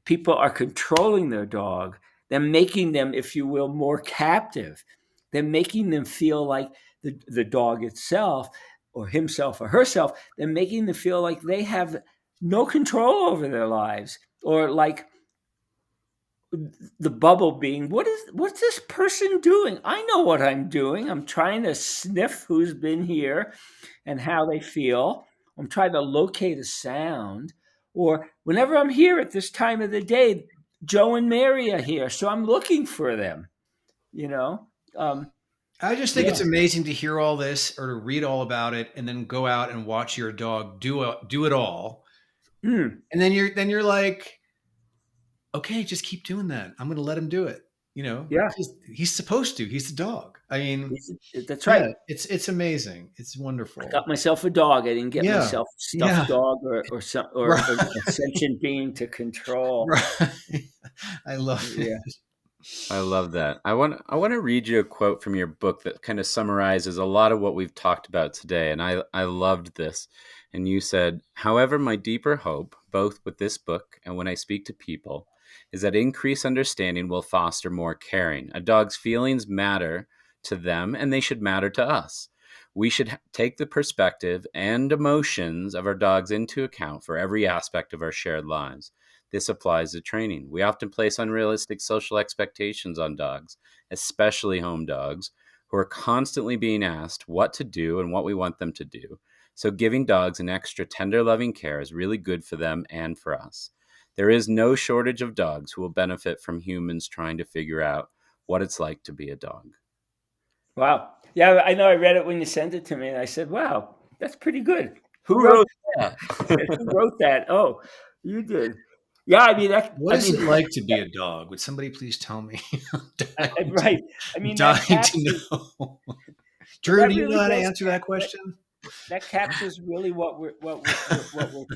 people are controlling their dog. They're making them, if you will, more captive. They're making them feel like the dog itself, or himself or herself, they're making them feel like they have no control over their lives, or like the bubble being, what's this person doing? I know what I'm doing. I'm trying to sniff who's been here and how they feel. I'm trying to locate a sound, Or whenever I'm here at this time of the day, Joe and Mary are here, so I'm looking for them. You know, I just think it's yeah. amazing to hear all this or to read all about it and then go out and watch your dog do it all. Mm, And then you're like, okay, just keep doing that. I'm going to let him do it. yeah, He's supposed to. He's the dog. I mean, that's yeah, right. it's amazing. It's I wonderful. got myself a dog. I didn't get Yeah, myself a stuffed yeah, dog or some or right, a sentient being to control. right. I love it. Yeah. I love that. I want to read you a quote from your book that kind of summarizes a lot of what we've talked about today, and I loved this. And you said, "However, my deeper hope, both with this book and when I speak to people, is that increased understanding will foster more caring. A dog's feelings matter to them, and they should matter to us. We should take the perspective and emotions of our dogs into account for every aspect of our shared lives. This applies to training. We often place unrealistic social expectations on dogs, especially home dogs, who are constantly being asked what to do and what we want them to do. So, giving dogs an extra tender, loving care is really good for them and for us. There is no shortage of dogs who will benefit from humans trying to figure out what it's like to be a dog." Wow. Yeah, I know. I read it when you sent it to me, and I said, "Wow, that's pretty good." Who Who wrote wrote that? who wrote that? Oh, you did. Yeah, I mean that. What I is mean, it like to be a dog? Would somebody please tell me? I'm dying to, right. I I'm mean that dying to captures. know. Well, Drew, that do you really know how to does. answer that question? That captures really what we're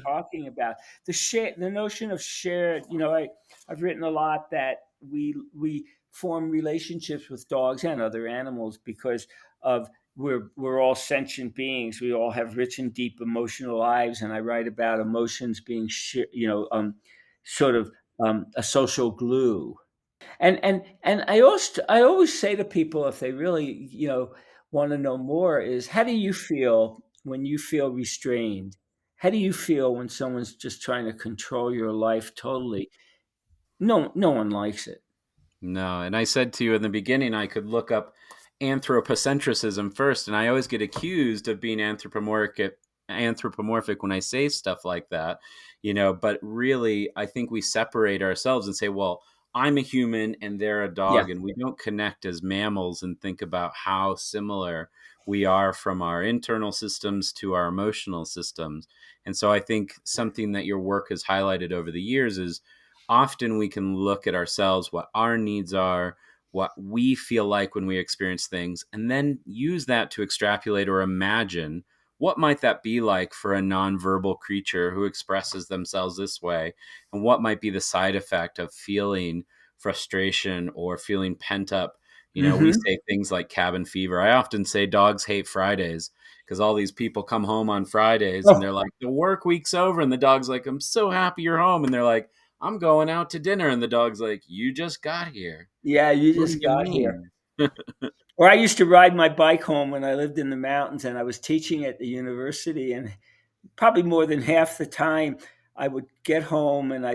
talking about. The notion of shared. I've written a lot that we form relationships with dogs and other animals because of we're all sentient beings. We all have rich and deep emotional lives, and I write about emotions being sort of a social glue. And I always say to people, if they really want to know more, is how do you feel when you feel restrained? How do you feel when someone's just trying to control your life totally? No one likes it. No, and I said to you in the beginning, I could look up anthropocentrism first, and I always get accused of being anthropomorphic when I say stuff like that, But really, I think we separate ourselves and say, "Well, I'm a human and they're a Yeah. dog," and we don't connect as mammals and think about how similar we are from our internal systems to our emotional systems. And so I think something that your work has highlighted over the years is often we can look at ourselves, what our needs are, what we feel like when we experience things, and then use that to extrapolate or imagine what might that be like for a nonverbal creature who expresses themselves this way, and what might be the side effect of feeling frustration or feeling pent up. We Hmm. say things like cabin fever. I often say dogs hate Fridays because all these people come home on Fridays and Oh, they're like, the work week's over, and the dog's like, I'm so happy you're home, and they're like, I'm going out to dinner. And the dog's like, you just got here. yeah, you What do just you got here. mean? Or I used to ride my bike home when I lived in the mountains, and I was teaching at the university, and probably more than half the time I would get home and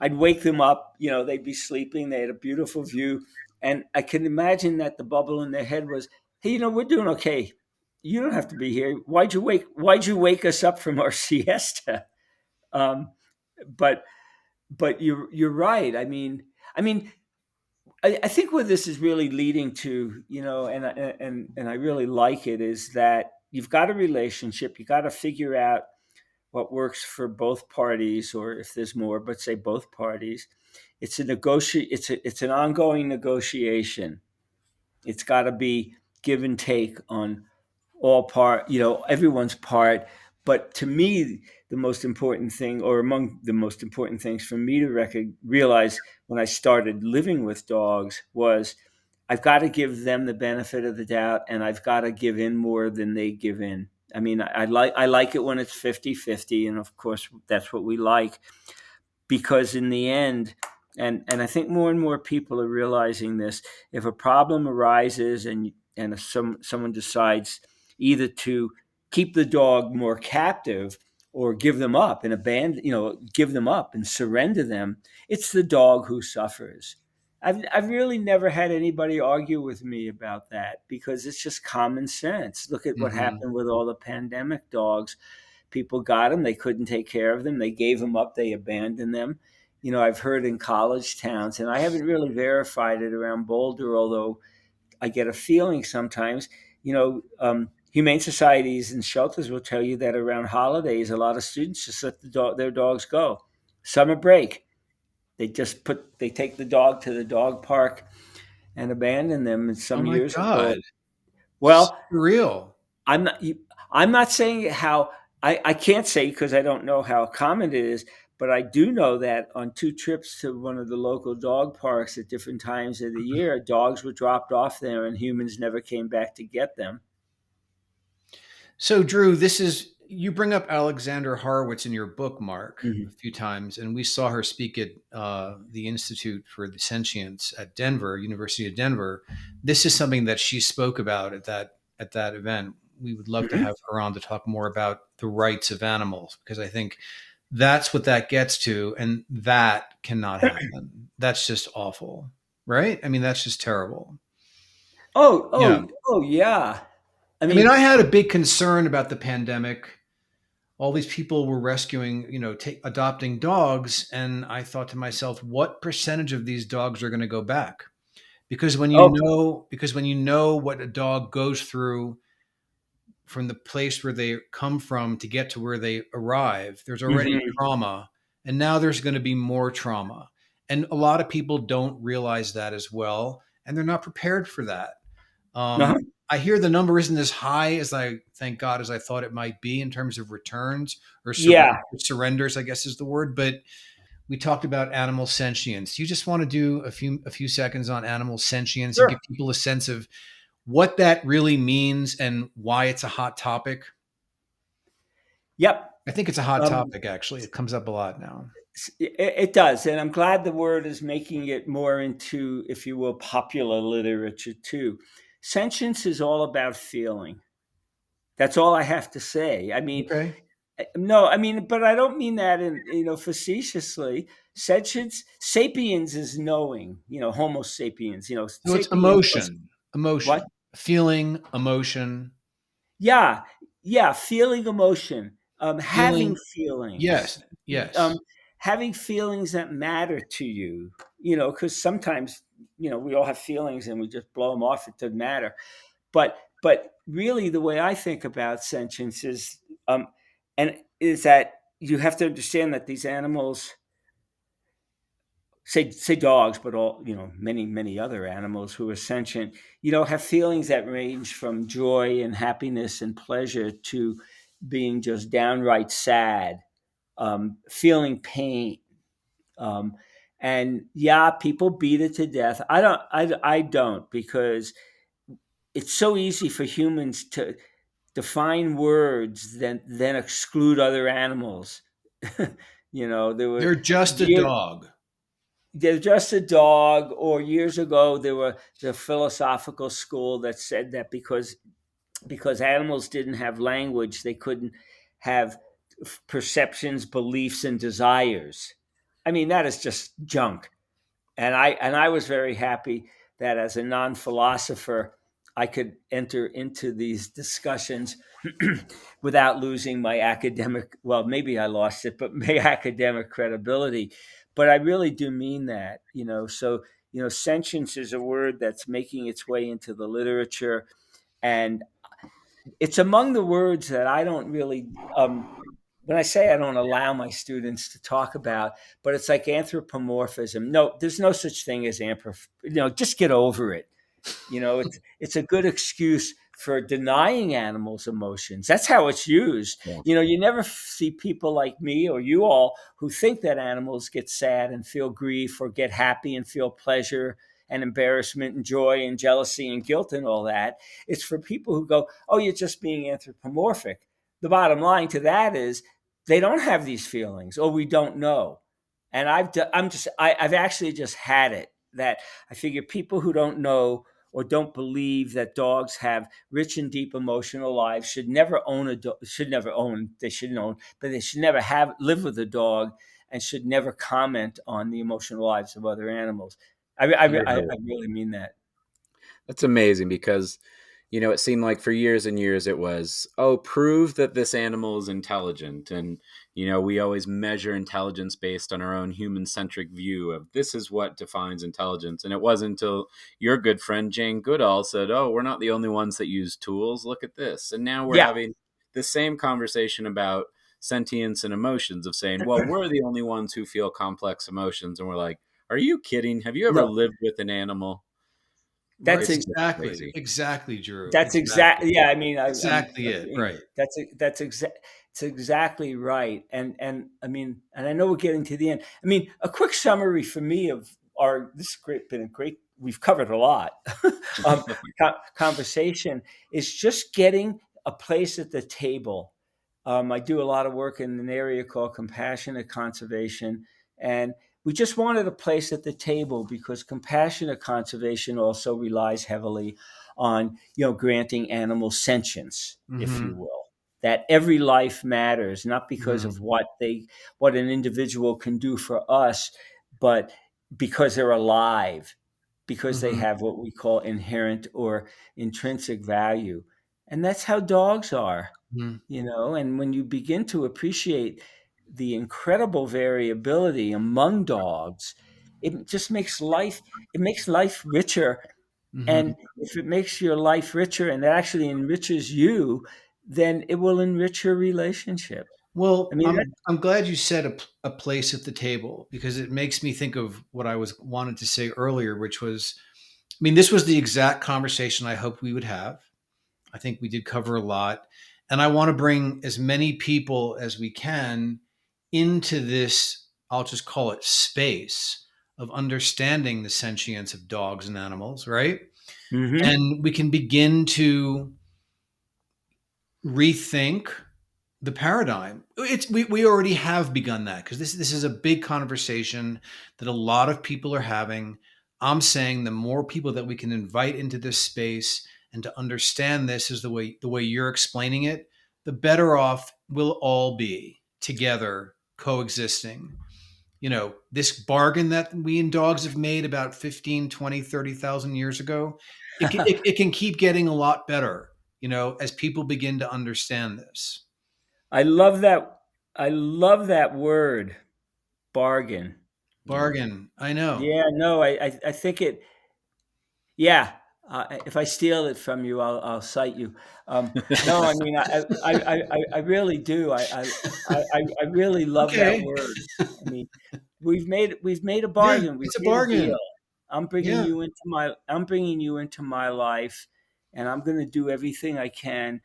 I'd wake them up. They'd be sleeping. They had a beautiful view, and I can imagine that the bubble in their head was, "Hey, we're doing okay. You don't have to be here. Why'd you wake us up from our siesta?" Um, but you're right. I mean, I think what this is really leading to, and I really like it, is that you've got a relationship. You got to figure out what works for both parties, or if there's more, but say both parties. It's an ongoing negotiation. It's got to be give and take on everyone's part. But to me, the most important thing, or among the most important things for me to realize when I started living with dogs, was I've got to give them the benefit of the doubt, and I've got to give in more than they give in. I mean, I like it when it's 50-50, and of course that's what we like, because in the end, and I think more and more people are realizing this, if a problem arises and if someone decides either to keep the dog more captive or give them up and give them up and surrender them, it's the dog who suffers. I've really never had anybody argue with me about that, because it's just common sense. Look at what Hmm. happened with all the pandemic dogs. People got them. They couldn't take care of them. They gave them up. They abandoned them. I've heard in college towns, and I haven't really verified it around Boulder, although I get a feeling sometimes, humane societies and shelters will tell you that around holidays, a lot of students just let their dogs go. Summer break, they take the dog to the dog park and abandon them. And Oh some my years God. ago, well, Surreal. I'm not. I'm not saying how. I can't say because I don't know how common it is, but I do know that on 2 trips to one of the local dog parks at different times of the year, dogs were dropped off there, and humans never came back to get them. So, Drew, you bring up Alexander Horowitz in your book, Mark, a Mhm. few times, and we saw her speak at the Institute for the Sentience at Denver, University of Denver. This is something that she spoke about at that event. We would love to Mhm. have her on to talk more about the rights of animals, because I think that's what that gets to, and that cannot happen. That's just awful, right? I mean, that's just terrible. Oh, Yeah. oh, oh, yeah. I I mean, mean, I had a big concern about the pandemic. All these people were rescuing, adopting dogs, and I thought to myself, what percentage of these dogs are going to go back? oh, Because when you know what a dog goes through from the place where they come from to get to where they arrive, there's already mhm. trauma, and now there's going to be more trauma. And a lot of people don't realize that as well, and they're not prepared for that. Um, Uh-huh. I hear the number isn't as high as thank God, as I thought it might be in terms of returns or Yeah, surrenders, I guess is the word. But we talked about animal sentience. You just want to do a few seconds on animal sentience and give sure. people a sense of what that really means and why it's a hot topic. Yep. I think it's a hot Um, topic, actually. It comes up a lot now. it does, and I'm glad the word is making it more into, if you will, popular literature too. Sentience is all about feeling. That's all I have to say. I mean, Okay. no, I mean, but I don't mean that in facetiously. Sentience, sapiens is knowing. Homo sapiens. So it's Sapiens plus what? feeling, emotion, Yeah, yeah, feeling emotion, having feeling. feelings, Yes. um, Yes. having feelings that matter to you. Because sometimes we all have feelings and we just blow them off. It doesn't matter. But really, the way I think about sentience is that you have to understand that these animals, say dogs, but all many other animals who are sentient, have feelings that range from joy and happiness and pleasure to being just downright sad, feeling pain, um, and yeah, people beat it to death. I don't, because it's so easy for humans to define words then exclude other animals. There were They're just a years dog. they're just a dog, or years ago there were the philosophical school that said that because animals didn't have language, they couldn't have perceptions, beliefs, and desires. I mean, that is just junk. And I was very happy that as a non-philosopher, I could enter into these discussions without losing my academic, well, maybe I lost it, but my academic credibility. But I really do mean that. So sentience is a word that's making its way into the literature, and it's among the words that I don't really, when I say I don't allow my students to talk about, but it's like anthropomorphism. No, there's no such thing as just get over it. It's a good excuse for denying animals emotions. That's how it's used. Yeah. You never see people like me or you all who think that animals get sad and feel grief, or get happy and feel pleasure and embarrassment and joy and jealousy and guilt and all that. It's for people who go, oh, you're just being anthropomorphic. The bottom line to that is they don't have these feelings, or we don't know. And I've actually just had it that I figure people who don't know or don't believe that dogs have rich and deep emotional lives should never own should never own, they shouldn't own, but they should never have live with a dog, and should never comment on the emotional lives of other animals. I Literally. really mean that. That's amazing because it seemed like for years and years it was, oh, prove that this animal is intelligent. And, we always measure intelligence based on our own human centric view of this is what defines intelligence. And it wasn't until your good friend Jane Goodall said, oh, we're not the only ones that use tools. Look at this. And now we're Yeah, having the same conversation about sentience and emotions of saying, well, we're the only ones who feel complex emotions. And we're like, are you kidding? Have you ever no, lived with an animal? Right. that's It's a, just Exactly. crazy. Exactly, Drew. that's Exactly. exactly, yeah. I mean, Exactly I it. mean, Right. it's exactly right. And I mean, and I know we're getting to the end. I mean, a quick summary for me of this been a great. We've covered a lot. um, Conversation is just getting a place at the table. I do a lot of work in an area called compassionate conservation, and we just wanted a place at the table because compassionate conservation also relies heavily on granting animals sentience, if you Mm-hmm. will. That every life matters, not because Mm-hmm. of what an individual can do for us, but because they're alive, because they Mm-hmm. have what we call inherent or intrinsic value. And that's how dogs are, Mm-hmm. and when you begin to appreciate the incredible variability among dogs, it just makes life richer. Mm-hmm. And if it makes your life richer and it actually enriches you, then it will enrich your relationship. I Well, mean, I'm glad you said a place at the table because it makes me think of what I was wanted to say earlier, which was, I mean, this was the exact conversation I hoped we would have. I think we did cover a lot, and I want to bring as many people as we can into this. I'll just call it space of understanding the sentience of dogs and animals, right? mhm. And we can begin to rethink the paradigm. We already have begun that because this is a big conversation that a lot of people are having. I'm saying the more people that we can invite into this space and to understand this is the way you're explaining it, the better off we'll all be together coexisting. This bargain that we and dogs have made about 15, 20, 30,000 years ago, it can keep getting a lot better, as people begin to understand this. I love that. I love that word, bargain. Yeah. Bargain. I know. Yeah, no, I think it. Yeah, if I steal it from you, I'll cite you. No, I mean, I really do. I really love that Okay. word. I mean, we've made a Yeah, bargain. We've it's a made a deal. bargain. Yeah. I'm bringing you into my life, and I'm going to do everything I can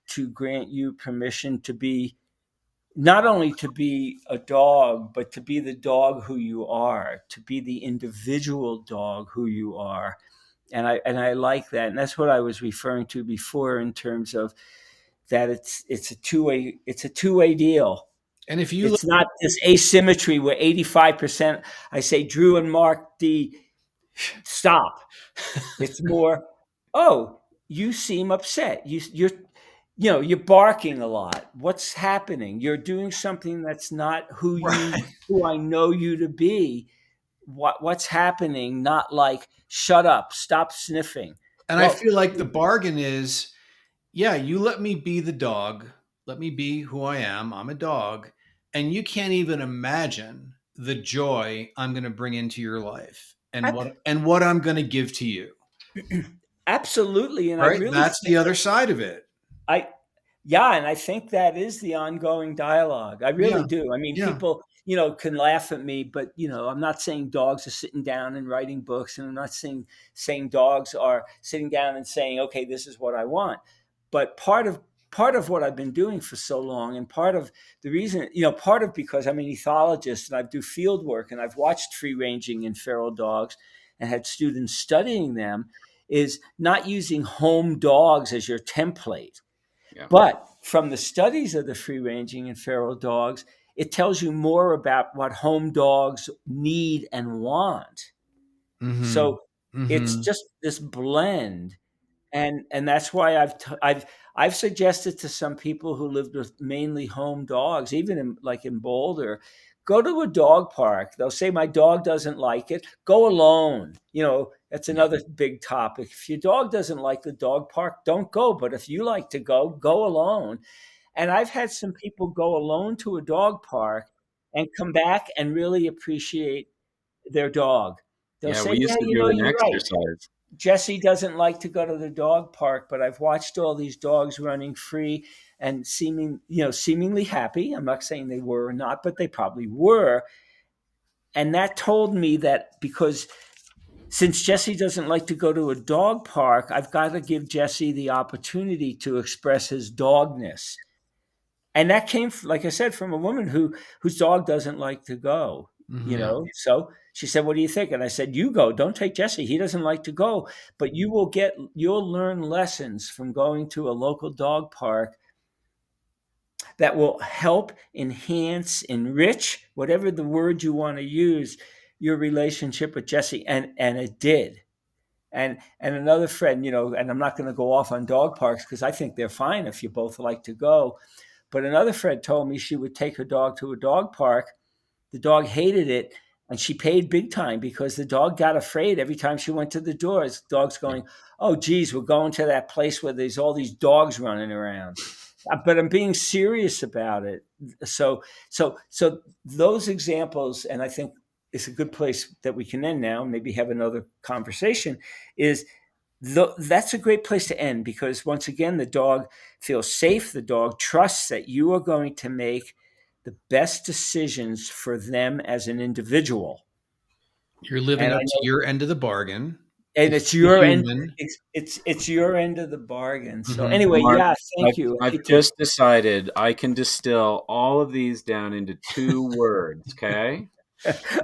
to grant you permission to be not only to be a dog, but to be the dog who you are, to be the individual dog who you are. And I like that. And that's what I was referring to before in terms of that it's a two way deal. And if you look, It's not this asymmetry where 85%, I say Drew and Mark D, stop. It's more, oh, you seem upset. You're barking a lot. What's happening? You're doing something that's not right. who I know you to be. What's happening? Not like shut up, stop sniffing. And I Well, feel like the bargain is, yeah, you let me be the dog. Let me be who I am. I'm a dog. And you can't even imagine the joy I'm going to bring into your life and ab- what I'm going to give to you. absolutely, and I Right? really That's think the other side of it. I yeah, and I think that is the ongoing dialogue. I really Yeah. do. I mean, Yeah. people, can laugh at me, but I'm not saying dogs are sitting down and writing books, and I'm not saying dogs are sitting down and saying, "Okay, this is what I want." But part of what I've been doing for so long, and part of the reason, part of because I'm an ethologist and I do field work and I've watched free ranging and feral dogs and had students studying them, is not using home dogs as your template. Yeah. But from the studies of the free ranging and feral dogs, it tells you more about what home dogs need and want. Mm-hmm. So it's Mm-hmm. just this blend, and that's why I've suggested to some people who lived with mainly home dogs, even in Boulder, go to a dog park. They'll say my dog doesn't like it. Go alone. That's another big topic. If your dog doesn't like the dog park, don't go. But if you like to go, go alone. And I've had some people go alone to a dog park and come back and really appreciate their dog. They'll Yeah, say, we yeah, used to you do know, an you're right. exercise. Jesse doesn't like to go to the dog park, but I've watched all these dogs running free and seemingly happy. I'm not saying they were or not, but they probably were. And that told me that because since Jesse doesn't like to go to a dog park, I've got to give Jesse the opportunity to express his dogness. And that came, like I said, from a woman whose dog doesn't like to go. Mhm. So she said, what do you think? And I said, you go, don't take Jesse. He doesn't like to go, but you'll learn lessons from going to a local dog park that will help enhance, enrich, whatever the word you want to use, your relationship with Jesse. And it did. And another friend, and I'm not going to go off on dog parks because I think they're fine if you both like to go. But another friend told me she would take her dog to a dog park. The dog hated it, and she paid big time because the dog got afraid every time she went to the doors. The dog's going, oh, geez, we're going to that place where there's all these dogs running around. But I'm being serious about it. So those examples, and I think it's a good place that we can end now, maybe have another conversation, is that's a great place to end because once again, the dog feels safe. The dog trusts that you are going to make the best decisions for them as an individual. You're living And up I to know, your end of the bargain. and It's it's the your end. human. It's your end of the bargain. So Mhm. anyway, Mark, yeah, thank you. I've just decided I can distill all of these down into 2 words. Okay,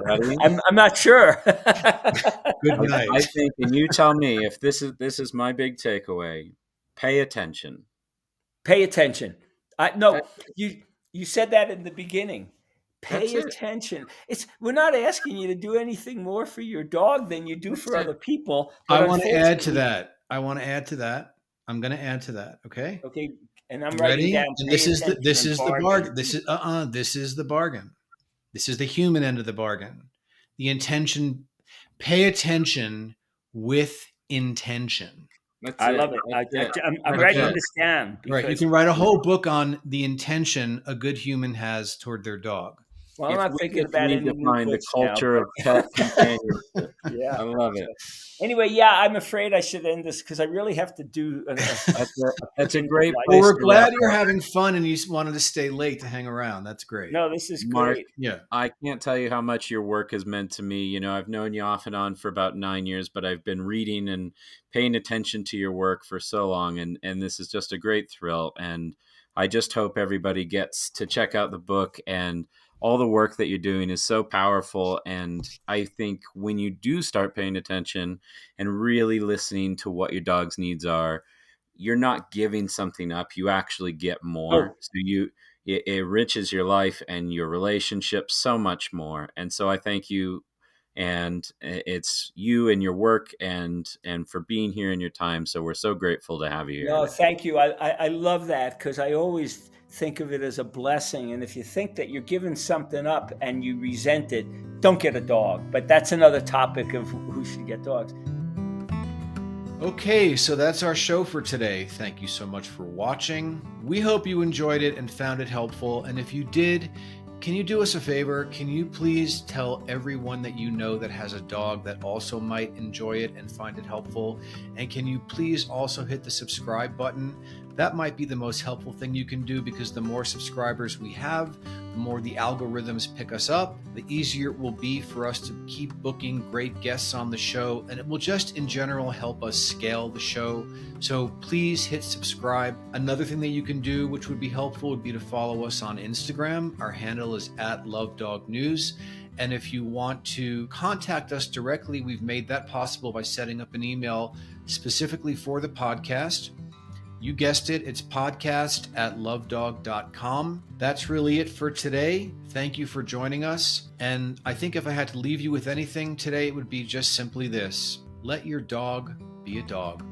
ready? I'm not sure. Good night. I think, and you tell me if this is my big takeaway. Pay attention. Pay attention. No, That- you said that in the beginning. That's Pay it. attention. We're not asking you to do anything more for your dog than you do That's for it. other people. I But want to add to unfortunately, that. I'm going to add to that. Okay. okay, and I'm You writing ready? down And pay this is the attention this and is the bargain. bargain. This is the bargain. This is the human end of the bargain. The intention. Pay attention with intention. That's I it. love it. That's it. I'm That's writing Okay. it. this down Right. You because, can write a whole book on the intention a good human has toward their dog. well, I'm If not we thinking could about any new redefine the books now. culture of pet companionship, Yeah. I love it. Anyway, yeah, I'm afraid I should end this because I really have to do That's a in great my Well, place we're life. to wrap glad you're up. having fun and you wanted to stay late to hang around. That's great. No, this is Mark, great. Yeah. I can't tell you how much your work has meant to me. I've known you off and on for about 9 years, but I've been reading and paying attention to your work for so long, and this is just a great thrill. And I just hope everybody gets to check out the book, and all the work that you're doing is so powerful. And I think when you do start paying attention and really listening to what your dog's needs are, you're not giving something up. You actually get more. Oh, So it enriches your life and your relationship so much more. And so I thank you, and it's you and your work and for being here in your time. So we're so grateful to have you here no, today. thank you. I love that because I always think of it as a blessing. And if you think that you're giving something up and you resent it, don't get a dog. But that's another topic of who should get dogs. Okay, so that's our show for today. Thank you so much for watching. We hope you enjoyed it and found it helpful. And if you did, can you do us a favor? Can you please tell everyone that you know that has a dog that also might enjoy it and find it helpful? And can you please also hit the subscribe button? That might be the most helpful thing you can do because the more subscribers we have, the more the algorithms pick us up, the easier it will be for us to keep booking great guests on the show, and it will just in general help us scale the show. So please hit subscribe. Another thing that you can do, which would be helpful, would be to follow us on Instagram. Our handle is @LoveDogNews. And if you want to contact us directly, we've made that possible by setting up an email specifically for the podcast. You guessed it, it's podcast@lovedog.com. That's really it for today. Thank you for joining us. And I think if I had to leave you with anything today, it would be just simply this: let your dog be a dog.